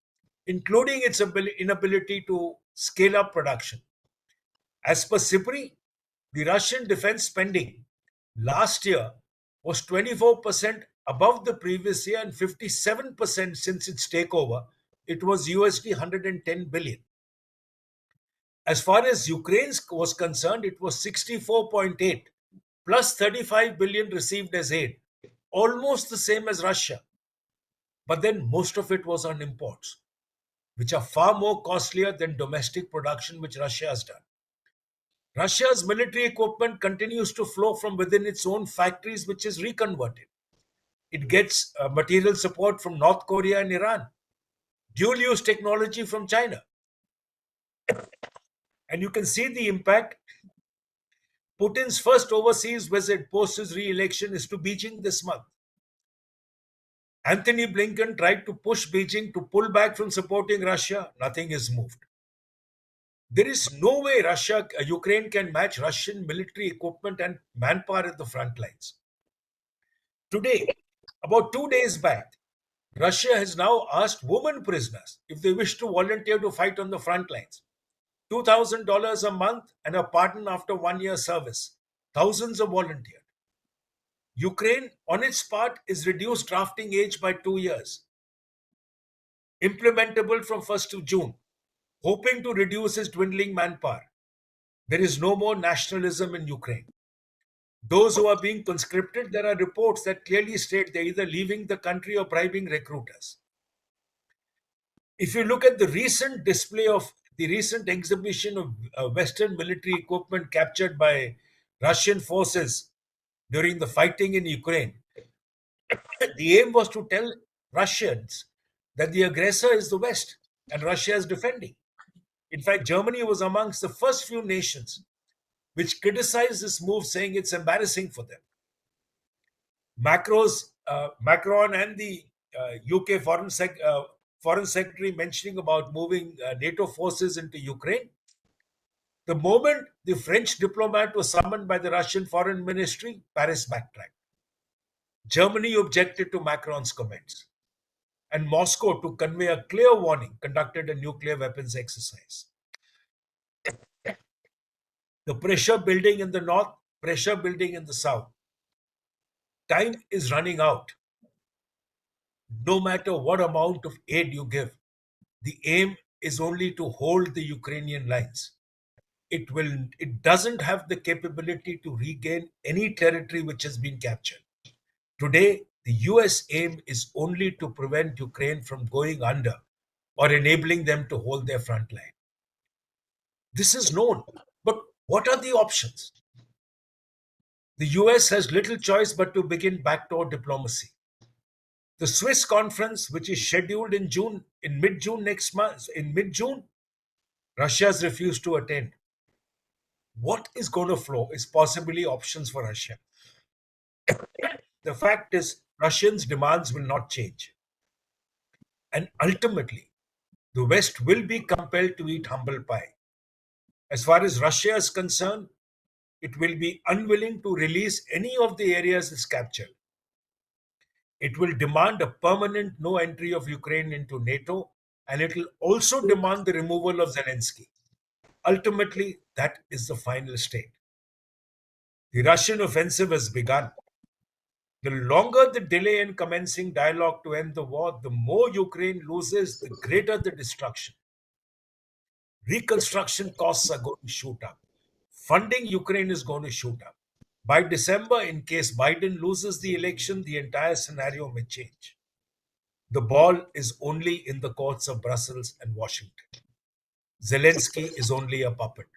including its inability to scale up production. As per SIPRI, the Russian defense spending last year was 24% above the previous year and 57% since its takeover. It was USD 110 billion. As far as Ukraine was concerned, it was 64.8 plus 35 billion received as aid, almost the same as Russia. But then most of it was on imports, which are far more costlier than domestic production, which Russia has done. Russia's military equipment continues to flow from within its own factories, which is reconverted. It gets material support from North Korea and Iran, dual-use technology from China. And you can see the impact. Putin's first overseas visit post his re-election is to Beijing this month. Anthony Blinken tried to push Beijing to pull back from supporting Russia. Nothing is moved. There is no way Ukraine can match Russian military equipment and manpower at the front lines. Today, about 2 days back, Russia has now asked women prisoners if they wish to volunteer to fight on the front lines. $2,000 a month and a pardon after 1 year service. Thousands have volunteered. Ukraine, on its part, is reduced drafting age by 2 years. Implementable from 1st of June, hoping to reduce its dwindling manpower. There is no more nationalism in Ukraine. Those who are being conscripted, there are reports that clearly state they're either leaving the country or bribing recruiters. If you look at the recent exhibition of Western military equipment captured by Russian forces during the fighting in Ukraine, the aim was to tell Russians that the aggressor is the West and Russia is defending. In fact, Germany was amongst the first few nations which criticized this move, saying it's embarrassing for them. Macron and the UK Foreign Secretary mentioning about moving NATO forces into Ukraine. The moment the French diplomat was summoned by the Russian Foreign Ministry, Paris backtracked. Germany objected to Macron's comments. And Moscow, to convey a clear warning, conducted a nuclear weapons exercise. The pressure building in the north, pressure building in the south. Time is running out. No matter what amount of aid you give, the aim is only to hold the Ukrainian lines. It doesn't have the capability to regain any territory which has been captured. Today, the US aim is only to prevent Ukraine from going under or enabling them to hold their front line. This is known, but what are the options? The US has little choice but to begin backdoor diplomacy. The Swiss conference, which is scheduled in mid-June next month, Russia has refused to attend. What is going to flow is possibly options for Russia. The fact is, Russians' demands will not change. And ultimately, the West will be compelled to eat humble pie. As far as Russia is concerned, it will be unwilling to release any of the areas it's captured. It will demand a permanent no entry of Ukraine into NATO, and it will also demand the removal of Zelensky. Ultimately, that is the final state. The Russian offensive has begun. The longer the delay in commencing dialogue to end the war, the more Ukraine loses, the greater the destruction. Reconstruction costs are going to shoot up. Funding Ukraine is going to shoot up. By December, in case Biden loses the election, the entire scenario may change. The ball is only in the courts of Brussels and Washington. Zelensky is only a puppet.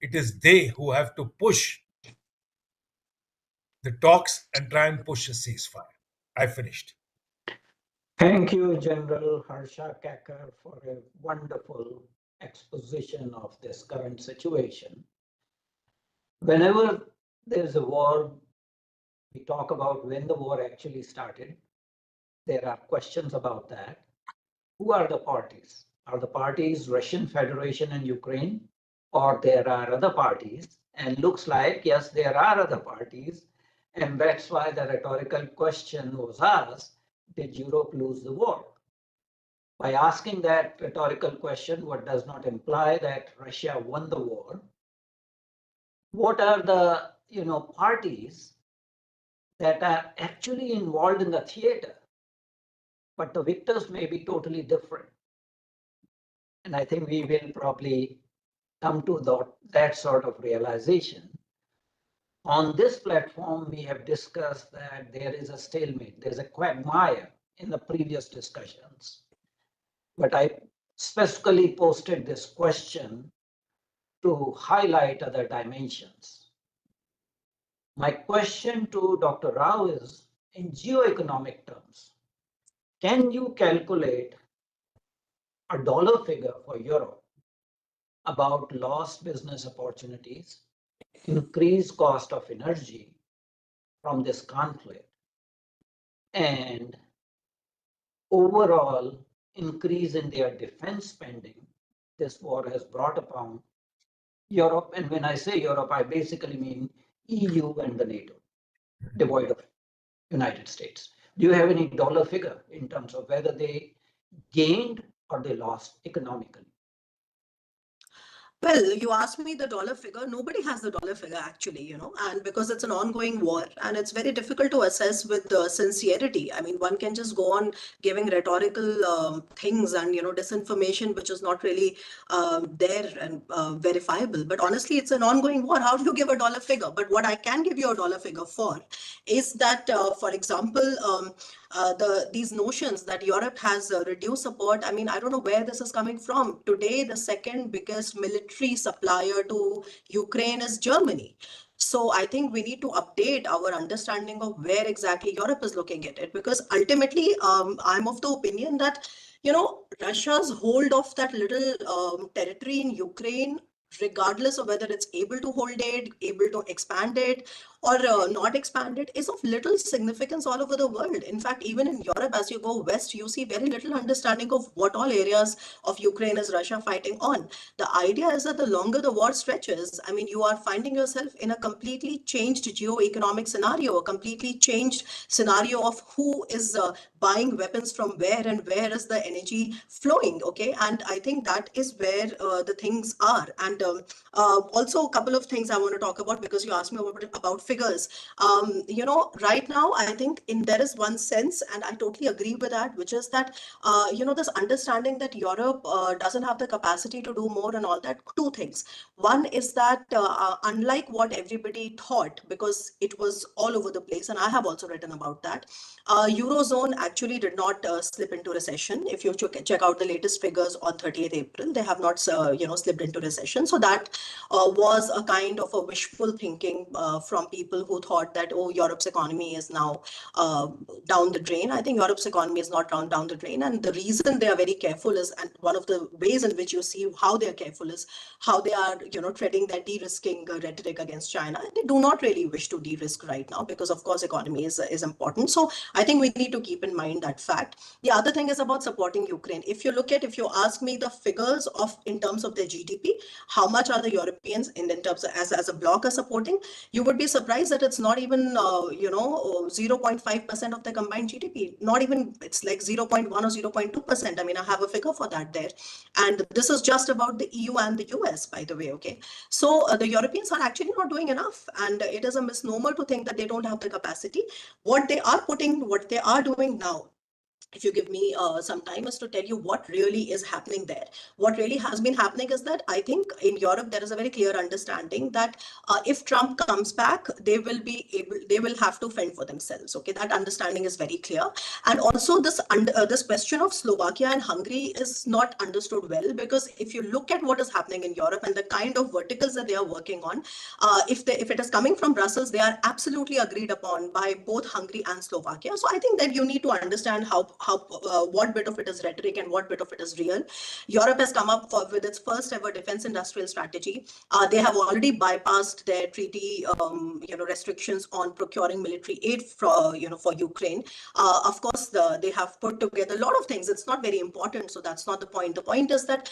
It is they who have to push the talks and try and push a ceasefire. I finished. Thank you, General Harra Kaker, for a wonderful exposition of this current situation. Whenever there's a war, we talk about when the war actually started. There are questions about that. Who are the parties? Are the parties Russian Federation and Ukraine? Or there are other parties? And looks like, yes, there are other parties. And that's why the rhetorical question was asked, did Europe lose the war? By asking that rhetorical question, what does not imply that Russia won the war? What are the parties that are actually involved in the theater, but the victors may be totally different? And I think we will probably come to that sort of realization. On this platform, we have discussed that there is a stalemate, there's a quagmire in the previous discussions. But I specifically posted this question to highlight other dimensions. My question to Dr. Rao is, in geoeconomic terms, can you calculate a dollar figure for Europe about lost business opportunities, increased cost of energy from this conflict, and overall increase in their defense spending this war has brought upon Europe? And when I say Europe, I basically mean EU and the NATO, devoid of United States. Do you have any dollar figure in terms of whether they gained or they lost economically? Well, you asked me the dollar figure. Nobody has the dollar figure actually, and because it's an ongoing war and it's very difficult to assess with sincerity. I mean, one can just go on giving rhetorical things and, disinformation, which is not really there and verifiable. But honestly, it's an ongoing war. How do you give a dollar figure? But what I can give you a dollar figure for is that, for example, these notions that Europe has reduced support. I mean, I don't know where this is coming from. Today, the second biggest military supplier to Ukraine is Germany. So I think we need to update our understanding of where exactly Europe is looking at it, because ultimately, I'm of the opinion that, Russia's hold of that little territory in Ukraine, regardless of whether it's able to hold it, able to expand it, or not expand it, is of little significance all over the world. In fact, even in Europe, as you go west, you see very little understanding of what all areas of Ukraine is Russia fighting on. The idea is that the longer the war stretches, I mean, you are finding yourself in a completely changed geo-economic scenario, a completely changed scenario of who is buying weapons from where and where is the energy flowing, okay? And I think that is where the things are. And also a couple of things I want to talk about, because you asked me about figures. Right now, I think there is one sense, and I totally agree with that, which is that, this understanding that Europe doesn't have the capacity to do more and all that. Two things. One is that unlike what everybody thought, because it was all over the place, and I have also written about that, Eurozone actually did not slip into recession. If you check out the latest figures on 30th April, they have not, slipped into recession. So that was a kind of a wishful thinking from people who thought that, oh, Europe's economy is now down the drain. I think Europe's economy is not down the drain. And the reason they are very careful is, and one of the ways in which you see how they are careful is how they are, treading their de-risking rhetoric against China. And they do not really wish to de-risk right now because, of course, economy is important. So I think we need to keep in mind that fact. The other thing is about supporting Ukraine. If you ask me the figures of in terms of their GDP, how much are the Europeans in terms of as a bloc are supporting, you would be surprised that it's not even, 0.5% of the combined GDP. Not even, it's like 0.1 or 0.2%. I mean, I have a figure for that there. And this is just about the EU and the US, by the way, okay? So the Europeans are actually not doing enough. And it is a misnomer to think that they don't have the capacity. What they are doing now, if you give me some time, is to tell you what really is happening there. What really has been happening is that I think in Europe there is a very clear understanding that if Trump comes back, they will have to fend for themselves. Okay, that understanding is very clear. And also this question of Slovakia and Hungary is not understood well, because if you look at what is happening in Europe and the kind of verticals that they are working on, if it is coming from Brussels, they are absolutely agreed upon by both Hungary and Slovakia. So I think that you need to understand what bit of it is rhetoric and what bit of it is real. Europe has come up with its first ever defense industrial strategy. They have already bypassed their treaty, restrictions on procuring military aid for Ukraine. Of course, they have put together a lot of things. It's not very important, so that's not the point. The point is that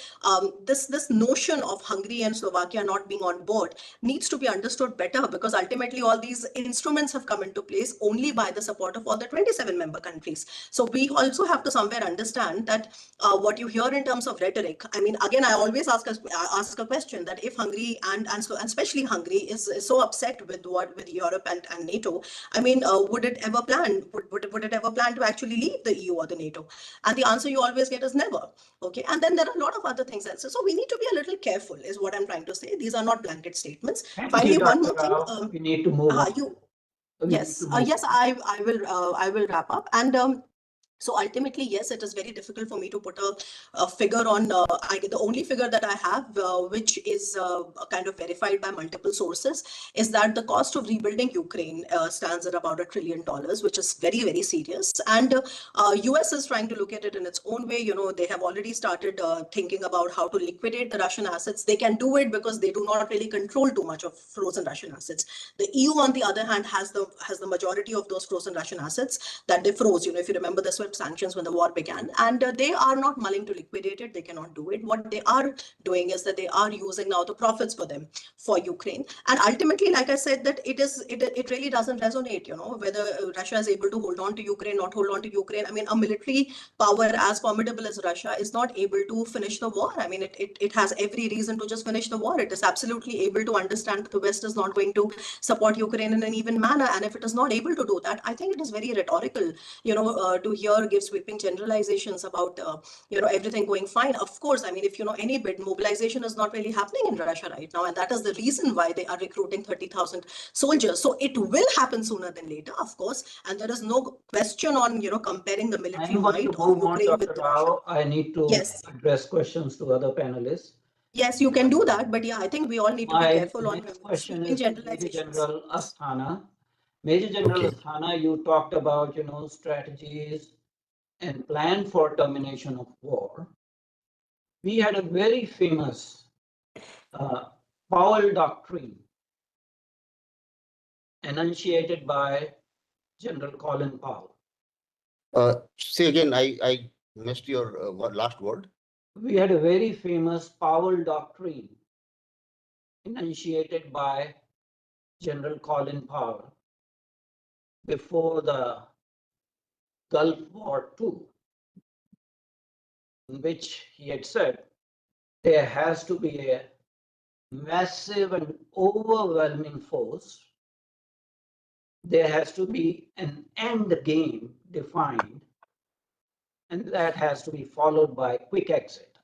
this notion of Hungary and Slovakia not being on board needs to be understood better, because ultimately all these instruments have come into place only by the support of all the 27 member countries. So we also have to somewhere understand that what you hear in terms of rhetoric, I mean, again, I always ask a question that if Hungary and especially Hungary is so upset with Europe and NATO, I mean, would it ever plan to actually leave the EU or the NATO? And the answer you always get is never. Okay, and then there are a lot of other things also. So we need to be a little careful, is what I'm trying to say. These are not blanket statements. Finally, one more thing. We need to move on. Yes, I will wrap up. And so ultimately, yes, it is very difficult for me to put a figure on. The only figure that I have, which is kind of verified by multiple sources, is that the cost of rebuilding Ukraine stands at about $1 trillion, which is very, very serious. And US is trying to look at it in its own way. They have already started thinking about how to liquidate the Russian assets. They can do it because they do not really control too much of frozen Russian assets. The EU, on the other hand, has the majority of those frozen Russian assets that they froze. If you remember the SWIFT sanctions when the war began, and they are not mulling to liquidate it. They cannot do it. What they are doing is that they are using now the profits for them for Ukraine. And ultimately, like I said, that it really doesn't resonate, whether Russia is able to hold on to Ukraine, not hold on to Ukraine. I mean, a military power as formidable as Russia is not able to finish the war. I mean, it has every reason to just finish the war. It is absolutely able to understand that the West is not going to support Ukraine in an even manner. And if it is not able to do that, I think it is very rhetorical, to hear give sweeping generalizations about everything going fine. Of course, I mean, if any bit, mobilization is not really happening in Russia right now, and that is the reason why they are recruiting 30,000 soldiers. So it will happen sooner than later, of course, and there is no question on comparing the military might of Ukraine with Russia. I need to address questions to other panelists. Yes, you can do that, but yeah, I think we all need to be careful on question is Major General Asthana. Major General Asthana, you talked about strategies and plan for termination of war. We had a very famous Powell Doctrine enunciated by General Colin Powell. Say again, I missed your last word. We had a very famous Powell Doctrine enunciated by General Colin Powell before the Gulf War II, in which he had said there has to be a massive and overwhelming force. There has to be an end game defined, and that has to be followed by quick exit.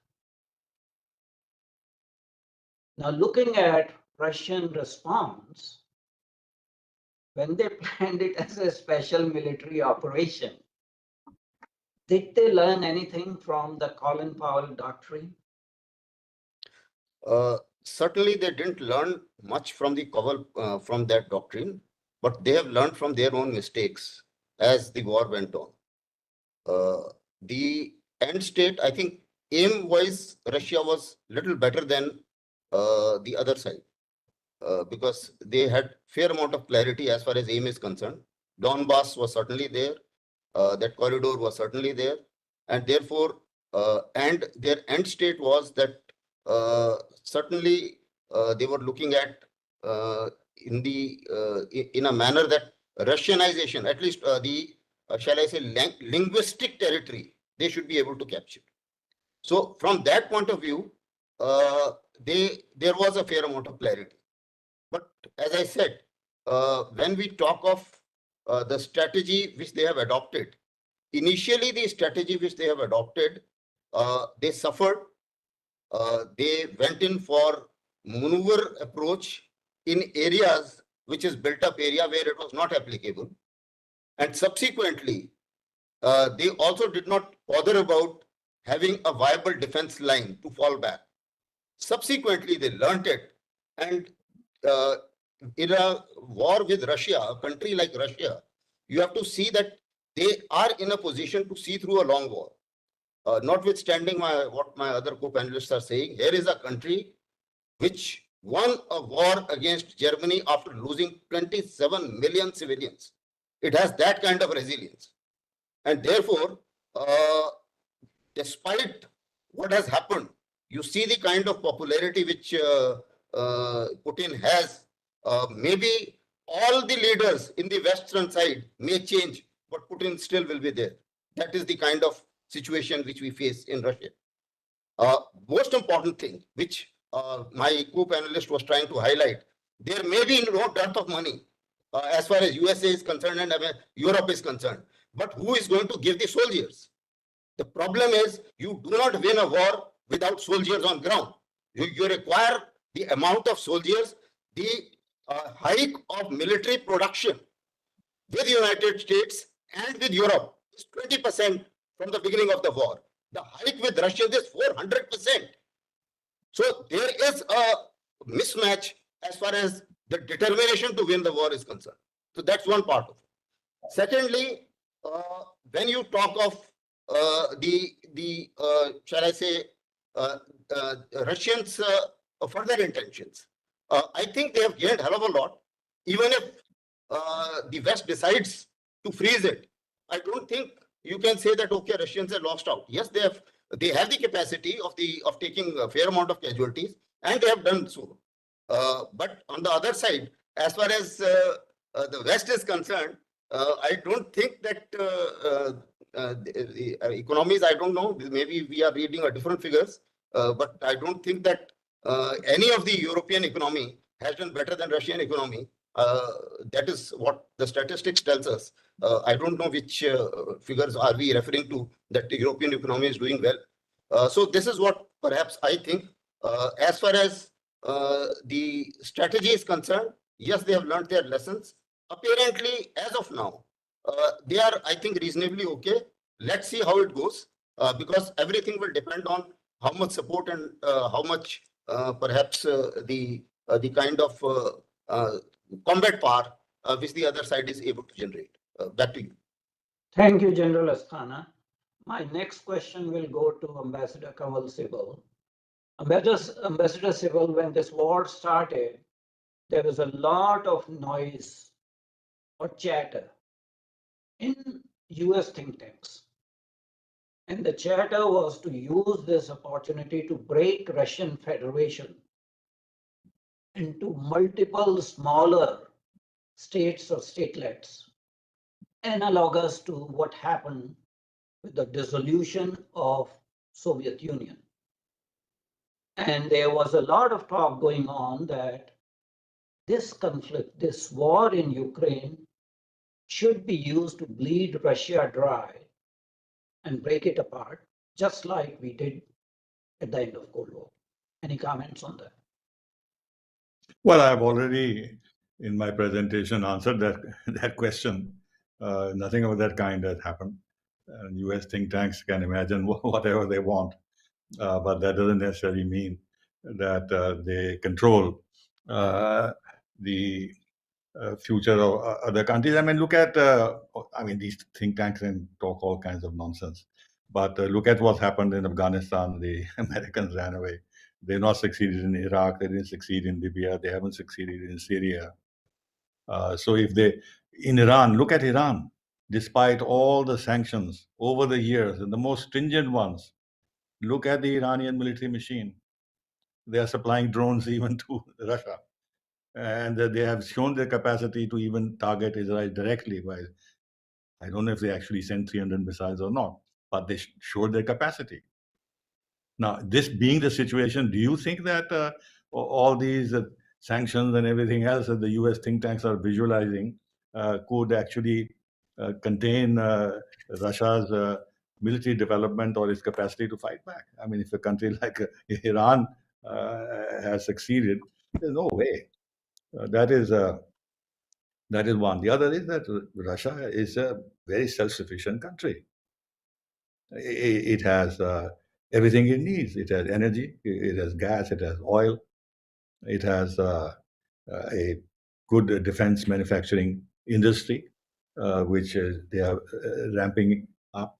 Now, looking at Russian response, when they planned it as a special military operation, did they learn anything from the Colin Powell Doctrine? Certainly, they didn't learn much from from that doctrine, but they have learned from their own mistakes as the war went on. The end state, I think, aim-wise, Russia was little better than the other side, because they had fair amount of clarity as far as aim is concerned. Donbass was certainly there. That corridor was certainly there, and therefore, and their end state was that certainly they were looking at in a manner that Russianization, at least shall I say, linguistic territory, they should be able to capture. So from that point of view, there was a fair amount of clarity. But as I said, when we talk of the strategy which they have adopted, initially the strategy which they have adopted, they suffered. They went in for maneuver approach in areas which is built up area where it was not applicable. And subsequently, they also did not bother about having a viable defense line to fall back. Subsequently, they learnt it. And in a war with Russia, a country like Russia, you have to see that they are in a position to see through a long war. Notwithstanding what my other co-panelists are saying, here is a country which won a war against Germany after losing 27 million civilians. It has that kind of resilience. And therefore, despite what has happened, you see the kind of popularity which Putin has. Maybe all the leaders in the Western side may change, but Putin still will be there. That is the kind of situation which we face in Russia. Most important thing, which my co-panelist was trying to highlight, there may be no dearth of money as far as USA is concerned and Europe is concerned. But who is going to give the soldiers? The problem is you do not win a war without soldiers on ground. You require the amount of soldiers, the hike of military production with the United States and with Europe is 20% from the beginning of the war. The hike with Russia is 400%. So there is a mismatch as far as the determination to win the war is concerned. So that's one part of it. Secondly, when you talk of shall I say, Russians' further intentions, I think they have gained hell of a lot. Even if the West decides to freeze it, I don't think you can say that, okay, Russians have lost out. Yes, they have the capacity of taking a fair amount of casualties, and they have done so. But on the other side, as far as the West is concerned, I don't think that the economies, I don't know, maybe we are reading a different figures, but I don't think that any of the European economy has done better than Russian economy. That is what the statistics tells us. I don't know which figures are we referring to that the European economy is doing well. So this is what perhaps I think. As far as the strategy is concerned, yes, they have learned their lessons. Apparently, as of now, they are, I think, reasonably okay. Let's see how it goes, because everything will depend on how much support and how much perhaps the kind of combat power which the other side is able to generate. Back to you. Thank you, General Asthana. My next question will go to Ambassador Kamal Sibal. Ambassador Sibal, when this war started, there was a lot of noise or chatter in US think tanks. And the chatter was to use this opportunity to break Russian Federation into multiple smaller states or statelets, analogous to what happened with the dissolution of Soviet Union. And there was a lot of talk going on that this conflict, this war in Ukraine, should be used to bleed Russia dry and break it apart, just like we did at the end of Cold War. Any comments on that? Well, I've already, in my presentation, answered that question. Nothing of that kind has happened. US think tanks can imagine whatever they want, but that doesn't necessarily mean that they control the future of other countries. I mean, look at, these think tanks can talk all kinds of nonsense, but look at what happened in Afghanistan. The Americans ran away. They've not succeeded in Iraq. They didn't succeed in Libya. They haven't succeeded in Syria. So in Iran, look at Iran. Despite all the sanctions over the years, and the most stringent ones, look at the Iranian military machine. They are supplying drones even to Russia. And they have shown their capacity to even target Israel directly. By, I don't know if they actually sent 300 missiles or not, but they showed their capacity. Now, this being the situation, do you think that all these sanctions and everything else that the US think tanks are visualizing could actually contain Russia's military development or its capacity to fight back? I mean, if a country like Iran has succeeded, there's no way. That is one. The other is that Russia is a very self-sufficient country. It has everything it needs. It has energy, it has gas, it has oil, it has a good defense manufacturing industry, which they are ramping up.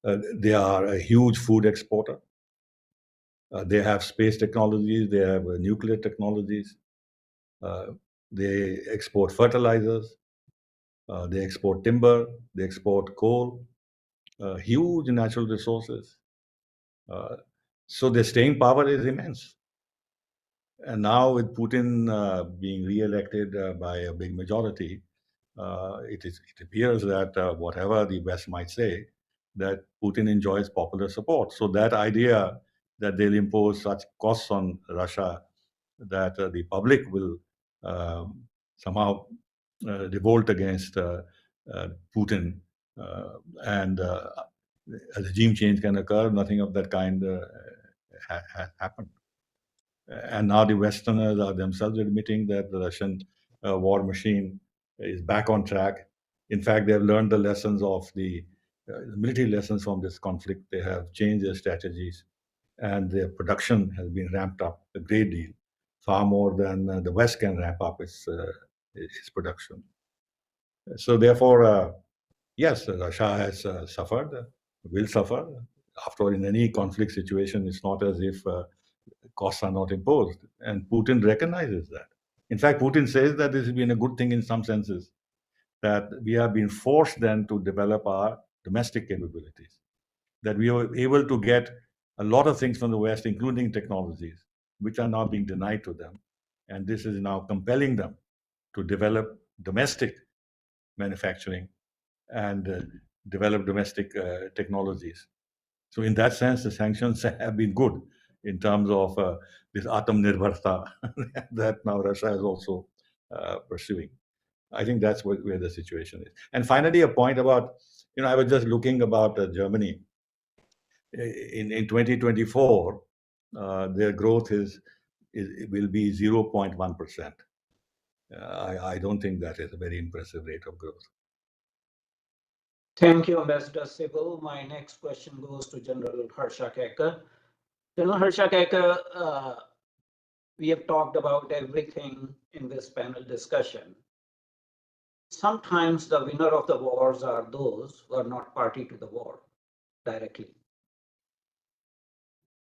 They are a huge food exporter. They have space technologies, they have nuclear technologies. They export fertilizers, they export timber, they export coal, huge natural resources. So their staying power is immense. And now with Putin being re-elected by a big majority, it appears that whatever the West might say, that Putin enjoys popular support. So that idea that they'll impose such costs on Russia that the public will somehow revolt against Putin and a regime change can occur, nothing of that kind happened. And now the Westerners are themselves admitting that the Russian war machine is back on track. In fact, they have learned the lessons of the military lessons from this conflict. They have changed their strategies, and their production has been ramped up a great deal, far more than the West can ramp up its production. So therefore, yes, Russia has suffered, will suffer. After all, in any conflict situation, it's not as if costs are not imposed. And Putin recognizes that. In fact, Putin says that this has been a good thing in some senses, that we have been forced then to develop our domestic capabilities, that we were able to get a lot of things from the West, including technologies, which are now being denied to them. And this is now compelling them to develop domestic manufacturing and develop domestic technologies. So in that sense, the sanctions have been good in terms of this Atam Nirbharta that now Russia is also pursuing. I think that's where the situation is. And finally, a point about, I was just looking about Germany. In 2024, their growth will be 0.1%. I don't think that is a very impressive rate of growth. Thank you, Ambassador Sibal. My next question goes to General Harra Kaker. General Harra Kaker, we have talked about everything in this panel discussion. Sometimes the winner of the wars are those who are not party to the war directly.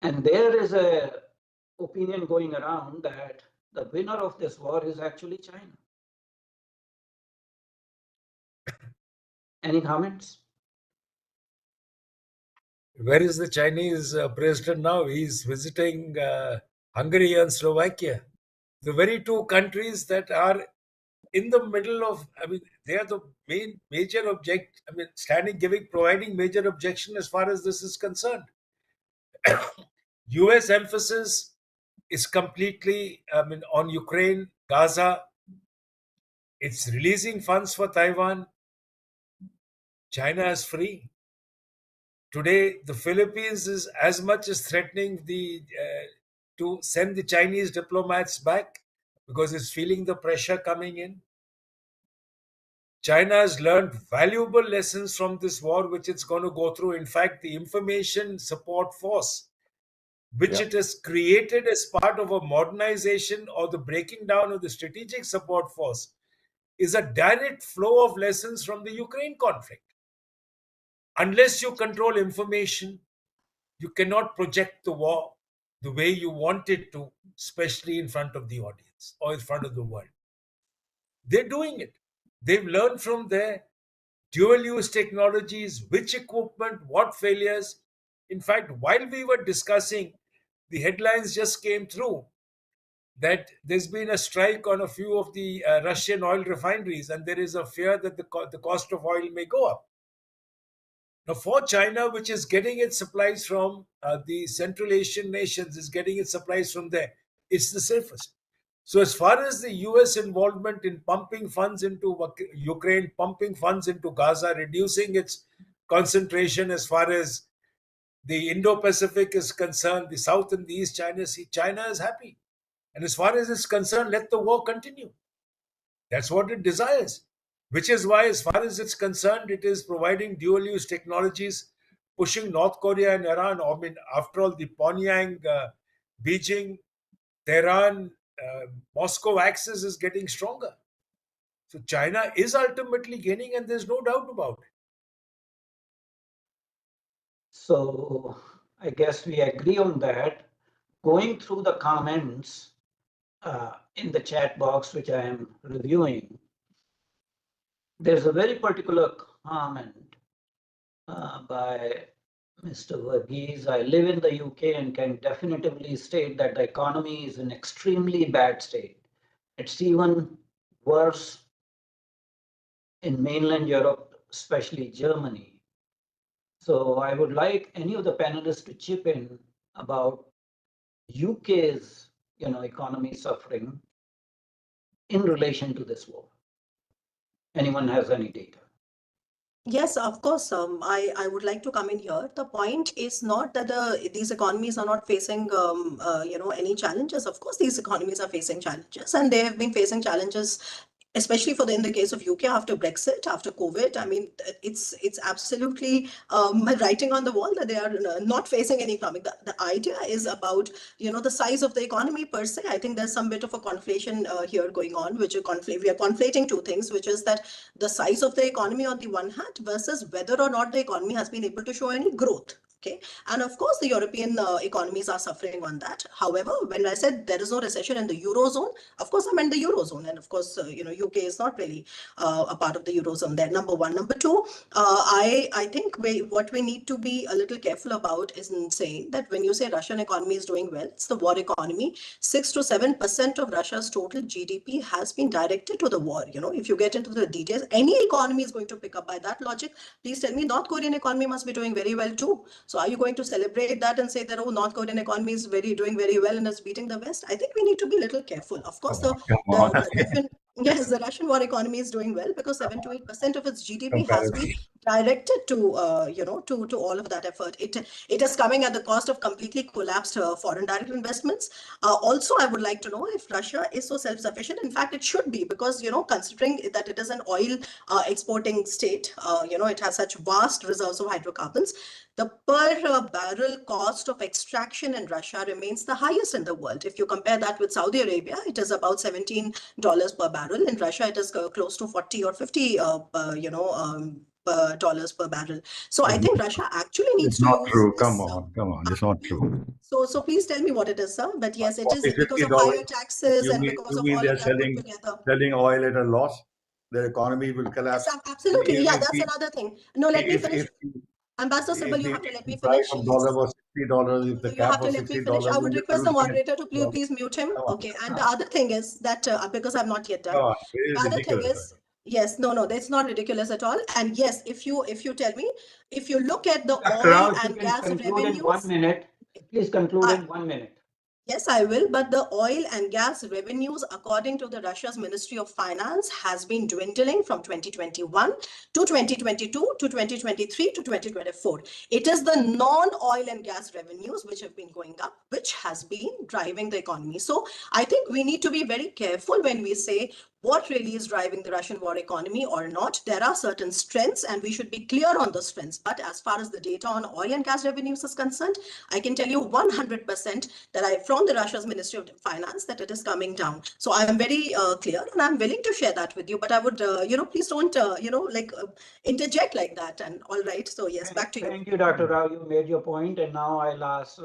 And there is an opinion going around that the winner of this war is actually China. Any comments? Where is the Chinese president now? He's visiting Hungary and Slovakia, the very two countries that are in the middle of, they are the major object, providing major objection as far as this is concerned. US emphasis is completely, on Ukraine, Gaza. It's releasing funds for Taiwan. China is free. Today, the Philippines is as much as threatening to send the Chinese diplomats back because it's feeling the pressure coming in. China has learned valuable lessons from this war, which it's going to go through. In fact, the Information Support Force, which it has created as part of a modernization or the breaking down of the Strategic Support Force, is a direct flow of lessons from the Ukraine conflict. Unless you control information, you cannot project the war the way you want it to, especially in front of the audience or in front of the world. They're doing it. They've learned from their dual-use technologies, which equipment, what failures. In fact, while we were discussing, the headlines just came through. that there's been a strike on a few of the Russian oil refineries, and there is a fear that the cost of oil may go up. Now, for China, which is getting its supplies from the Central Asian nations, is getting its supplies from there, it's the safest. So, as far as the US involvement in pumping funds into Ukraine, pumping funds into Gaza, reducing its concentration as far as the Indo-Pacific is concerned, the South and the East China Sea, China is happy. And as far as it's concerned, let the war continue. That's what it desires. Which is why, as far as it's concerned, it is providing dual-use technologies, pushing North Korea and Iran. I mean, after all, the Pyongyang, Beijing, Tehran, Moscow axis is getting stronger. So China is ultimately gaining, and there's no doubt about it. So I guess we agree on that. Going through the comments in the chat box, which I am reviewing, there's a very particular comment by Mr. Verghese. I live in the UK and can definitively state that the economy is in extremely bad state. It's even worse in mainland Europe, especially Germany. So I would like any of the panelists to chip in about UK's economy suffering in relation to this war. Anyone has any data? Yes, of course. I would like to come in here. The point is not that these economies are not facing any challenges. Of course, these economies are facing challenges, and they have been facing challenges, especially in the case of UK after Brexit, after COVID. I mean, it's absolutely writing on the wall that they are not facing any economic. The idea is about the size of the economy per se. I think there's some bit of a conflation here going on, which we are conflating two things, which is that the size of the economy on the one hand versus whether or not the economy has been able to show any growth. Okay, and of course the European economies are suffering on that. However, when I said there is no recession in the Eurozone, of course I meant the Eurozone, and of course UK is not really a part of the Eurozone there. Number one. Number two, I think what we need to be a little careful about is in saying that when you say Russian economy is doing well, it's the war economy. 6 to 7% of Russia's total GDP has been directed to the war. If you get into the details, any economy is going to pick up by that logic. Please tell me, North Korean economy must be doing very well too. So are you going to celebrate that and say that, oh, North Korean economy is doing very well and is beating the West? I think we need to be a little careful. Of course, the Russian war economy is doing well because 7 to 8% of its GDP has been directed to to all of that effort. It is coming at the cost of completely collapsed foreign direct investments. Also, I would like to know if Russia is so self-sufficient. In fact, it should be, because considering that it is an oil exporting state, it has such vast reserves of hydrocarbons. The per barrel cost of extraction in Russia remains the highest in the world. If you compare that with Saudi Arabia, it is about $17 per barrel. In Russia, it is close to 40 or 50 dollars per barrel. So I think Russia actually needs to use. It's not true. Come on. It's not true. So please tell me what it is, sir. But yes, it is because of higher taxes and because of all of that put together. Selling oil at a loss, their economy will collapse. Yes, absolutely. Yeah, that's another thing. No, let me finish. Ambassador Sibal, you have to let me finish. The dollar was $60. If the cap was $60, I would request the moderator to please mute him. Okay. And the other thing is that because I'm not yet done. The other thing is, yes, no, that's not ridiculous at all. And yes, if you tell me, if you look at the oil and gas revenues. In 1 minute. Please conclude in 1 minute. Yes, I will. But the oil and gas revenues, according to the Russia's Ministry of Finance, has been dwindling from 2021 to 2022 to 2023 to 2024. It is the non-oil and gas revenues which have been going up, which has been driving the economy. So I think we need to be very careful when we say what really is driving the Russian war economy or not. There are certain strengths and we should be clear on those strengths. But as far as the data on oil and gas revenues is concerned, I can tell you 100% that from the Russia's Ministry of Finance that it is coming down. So I am very clear and I'm willing to share that with you. But I would, please don't, interject like that. And all right. So yes, back to you. Thank you, Dr. Rao. You made your point, and now I'll ask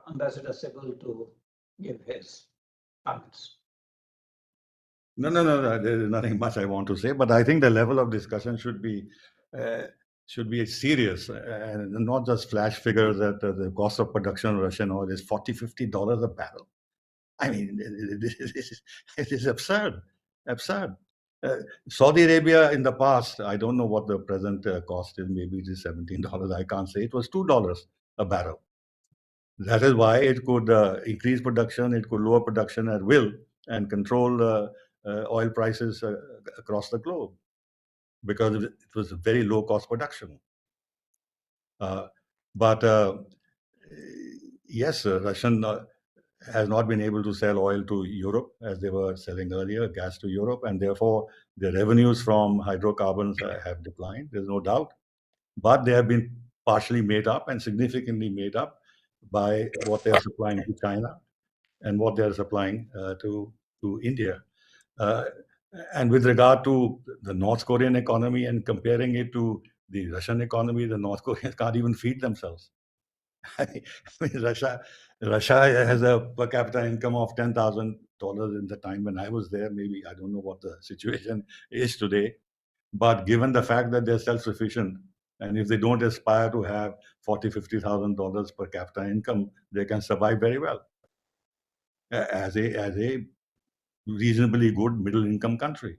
Ambassador Sibal to give his comments. No. There is nothing much I want to say, but I think the level of discussion should be serious and not just flash figures that the cost of production of Russian oil is $40-50 a barrel. I mean, it is absurd, absurd. Saudi Arabia in the past, I don't know what the present cost is, maybe it is $17, I can't say. It was $2 a barrel. That is why it could increase production, it could lower production at will and control oil prices across the globe because it was a very low cost production. But yes, Russian has not been able to sell oil to Europe as they were selling earlier, gas to Europe, and therefore the revenues from hydrocarbons have declined, there's no doubt. But they have been partially made up and significantly made up by what they are supplying to China and what they are supplying to India. And with regard to the North Korean economy and comparing it to the Russian economy, the North Koreans can't even feed themselves. I mean, Russia has a per capita income of $10,000 in the time when I was there. Maybe I don't know what the situation is today, but given the fact that they're self-sufficient, and if they don't aspire to have $40,000-$50,000 per capita income, they can survive very well as a reasonably good middle-income country.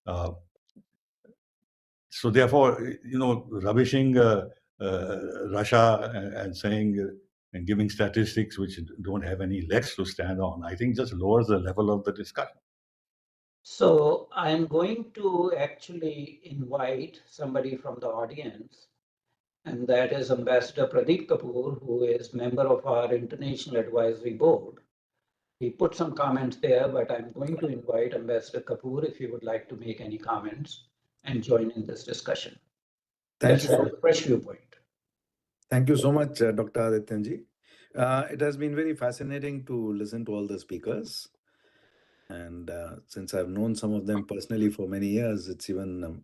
So therefore, rubbishing Russia and saying and giving statistics which don't have any legs to stand on, I think just lowers the level of the discussion. So I'm going to actually invite somebody from the audience, and that is Ambassador Pradeep Kapoor, who is member of our International Advisory Board. He put some comments there, but I'm going to invite Ambassador Kapoor if you would like to make any comments and join in this discussion. Thank Let's you. have a fresh viewpoint. Thank you so much, Dr. Adityanjee. It has been very fascinating to listen to all the speakers. And since I've known some of them personally for many years, it's even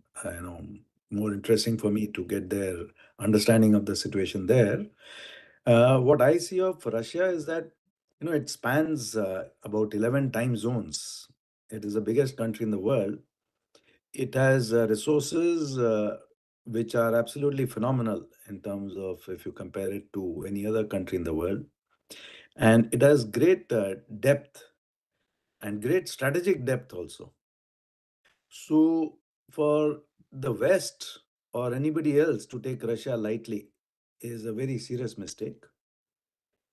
more interesting for me to get their understanding of the situation there. What I see of Russia is that it spans about 11 time zones. It is the biggest country in the world. It has resources which are absolutely phenomenal in terms of if you compare it to any other country in the world. And it has great depth and great strategic depth also. So for the West or anybody else to take Russia lightly is a very serious mistake.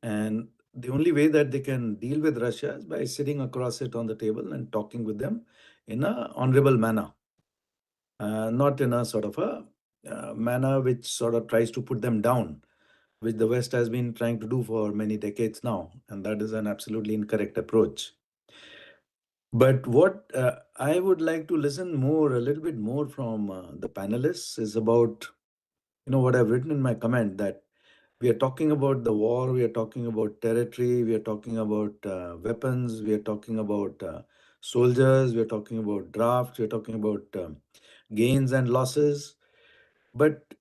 And the only way that they can deal with Russia is by sitting across it on the table and talking with them in an honorable manner. Not in a sort of a manner which sort of tries to put them down, which the West has been trying to do for many decades now. And that is an absolutely incorrect approach. But what I would like to listen a little bit more from the panelists is about, what I've written in my comment, that we are talking about the war, we are talking about territory, we are talking about weapons, we are talking about soldiers, we are talking about drafts, we are talking about gains and losses. But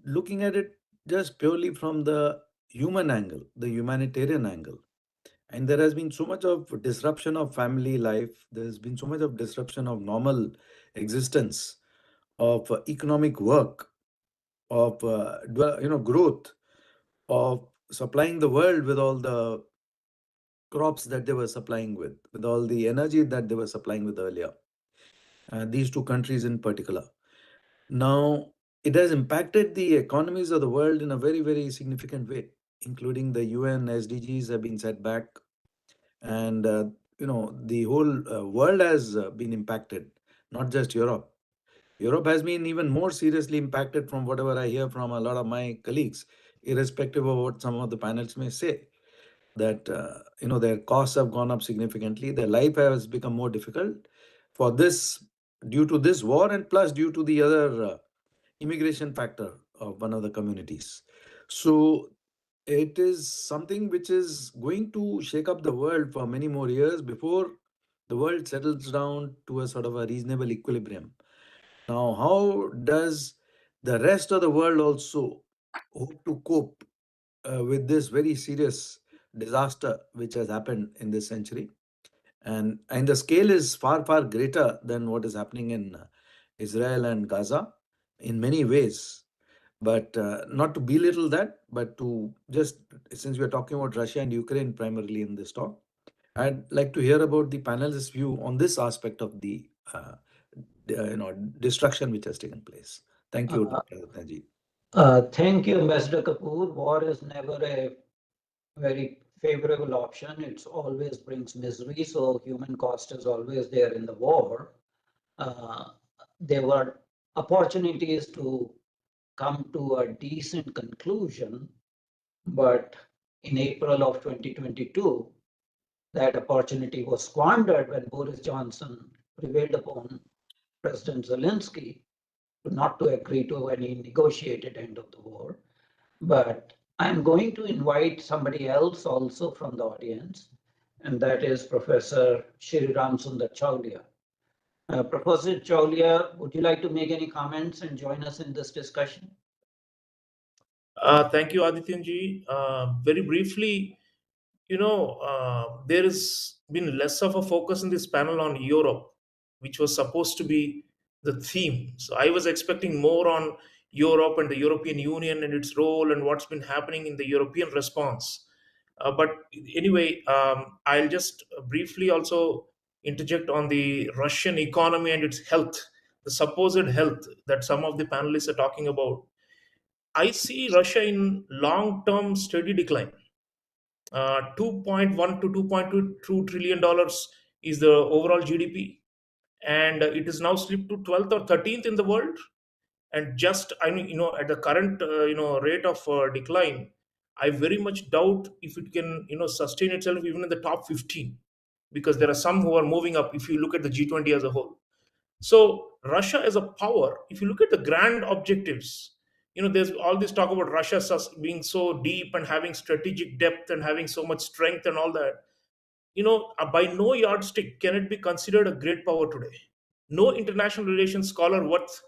looking at it just purely from the human angle, the humanitarian angle, and there has been so much of disruption of family life, there's been so much of disruption of normal existence, of economic work, of growth, of supplying the world with all the crops that they were supplying with all the energy that they were supplying with earlier. These two countries in particular. Now, it has impacted the economies of the world in a very, very significant way, including the UN SDGs have been set back. And, the whole world has been impacted, not just Europe. Europe has been even more seriously impacted from whatever I hear from a lot of my colleagues, irrespective of what some of the panels may say, that, their costs have gone up significantly. Their life has become more difficult for this, due to this war, and plus due to the other immigration factor of one of the communities. So it is something which is going to shake up the world for many more years before the world settles down to a sort of a reasonable equilibrium. Now, how does the rest of the world also hope to cope with this very serious disaster which has happened in this century? And the scale is far, far greater than what is happening in Israel and Gaza in many ways. But not to belittle that, but to just, since we're talking about Russia and Ukraine primarily in this talk, I'd like to hear about the panelist's view on this aspect of the destruction which has taken place. Thank you, Dr. Adityanjee. Thank you, Ambassador Kapoor. War is never a very favorable option. It always brings misery. So human cost is always there in the war. There were opportunities to come to a decent conclusion, but in April of 2022, that opportunity was squandered when Boris Johnson prevailed upon President Zelensky not to agree to any negotiated end of the war. But I'm going to invite somebody else also from the audience, and that is Professor Shri Ram Sundar Chaulia. Professor Chaulia, would you like to make any comments and join us in this discussion? Thank you, Adityanjee. Very briefly, there has been less of a focus in this panel on Europe, which was supposed to be the theme. So I was expecting more on Europe and the European Union and its role and what's been happening in the European response. But anyway, I'll just briefly also interject on the Russian economy and its health, the supposed health that some of the panelists are talking about. I see Russia in long-term steady decline. 2.1 to 2.2 trillion dollars is the overall GDP, and it is now slipped to 12th or 13th in the world. And just I mean, at the current rate of decline, I very much doubt if it can sustain itself even in the top 15, because there are some who are moving up. If you look at the G20 as a whole, so Russia as a power, if you look at the grand objectives, there's all this talk about Russia being so deep and having strategic depth and having so much strength and all that. By no yardstick can it be considered a great power today. No international relations scholar worth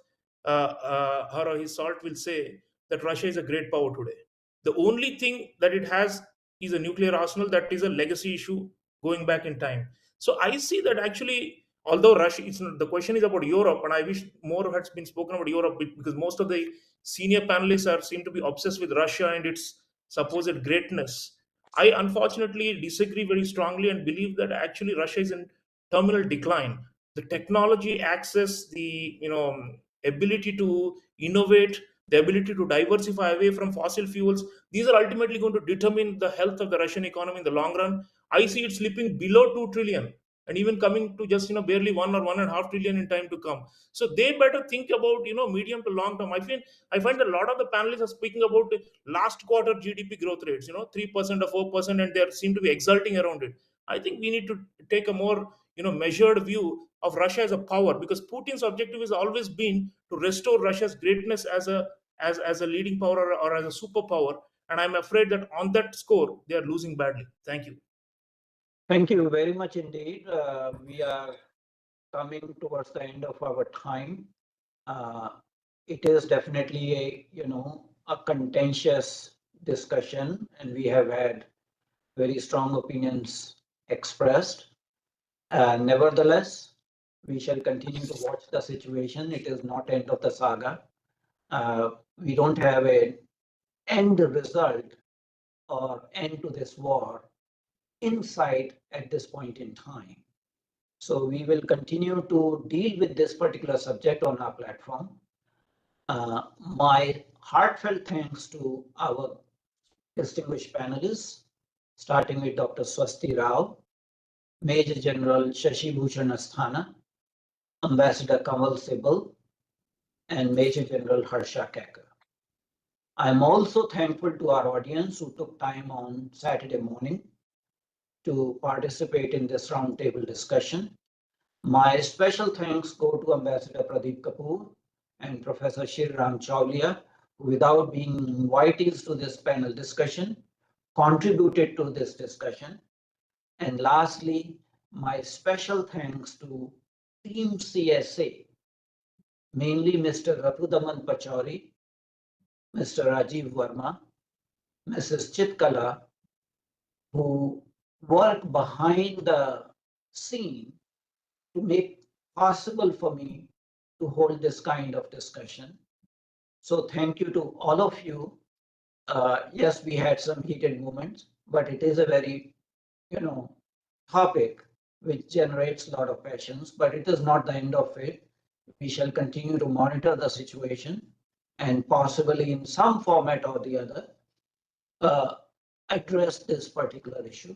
her or his salt will say that Russia is a great power today. The only thing that it has is a nuclear arsenal that is a legacy issue going back in time. So I see that actually, although Russia, the question is about Europe, and I wish more has been spoken about Europe because most of the senior panelists seem to be obsessed with Russia and its supposed greatness. I unfortunately disagree very strongly and believe that actually Russia is in terminal decline. The technology access, the ability to innovate, the ability to diversify away from fossil fuels, these are ultimately going to determine the health of the Russian economy in the long run. I see it slipping below 2 trillion and even coming to just barely 1 or 1.5 trillion in time to come. So they better think about medium to long term. I find a lot of the panelists are speaking about last quarter GDP growth rates, 3% or 4%, and they seem to be exulting around it. I think we need to take a more measured view of Russia as a power, because Putin's objective has always been to restore Russia's greatness as a leading power or as a superpower, and I'm afraid that on that score they are losing badly. Thank you. Thank you very much indeed. We are coming towards the end of our time. It is definitely a contentious discussion, and we have had very strong opinions expressed. Nevertheless, we shall continue to watch the situation. It is not end of the saga. We don't have an end result or end to this war in sight at this point in time. So we will continue to deal with this particular subject on our platform. My heartfelt thanks to our distinguished panelists, starting with Dr. Swasti Rao, Major General Shashi Bhushan Asthana, Ambassador Kamal Sibal, and Major General Harra Kaker. I'm also thankful to our audience who took time on Saturday morning to participate in this roundtable discussion. My special thanks go to Ambassador Pradeep Kapoor and Professor Shri Ram Chaulia, who, without being invitees to this panel discussion, contributed to this discussion. And lastly, my special thanks to Team CSA, mainly Mr. Rapudaman Pachauri, Mr. Rajiv Verma, Mrs. Chitkala, who work behind the scene to make possible for me to hold this kind of discussion. So thank you to all of you. Yes, we had some heated moments, but it is a very, topic which generates a lot of passions, but it is not the end of it. We shall continue to monitor the situation and possibly in some format or the other address this particular issue.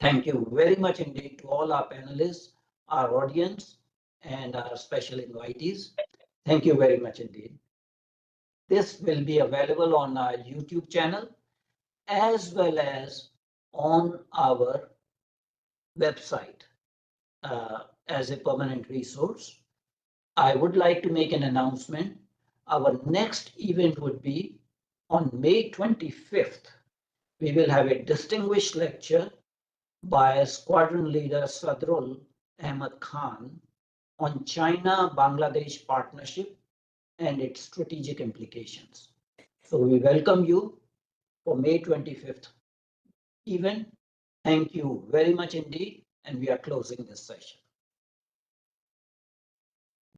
Thank you very much indeed to all our panelists, our audience, and our special invitees. Thank you very much indeed. This will be available on our YouTube channel as well as on our website as a permanent resource. I would like to make an announcement. Our next event would be on May 25th. We will have a distinguished lecture by Squadron Leader Sadrul Ahmed Khan on China-Bangladesh partnership and its strategic implications. So we welcome you for May 25th event. Thank you very much indeed, and we are closing this session.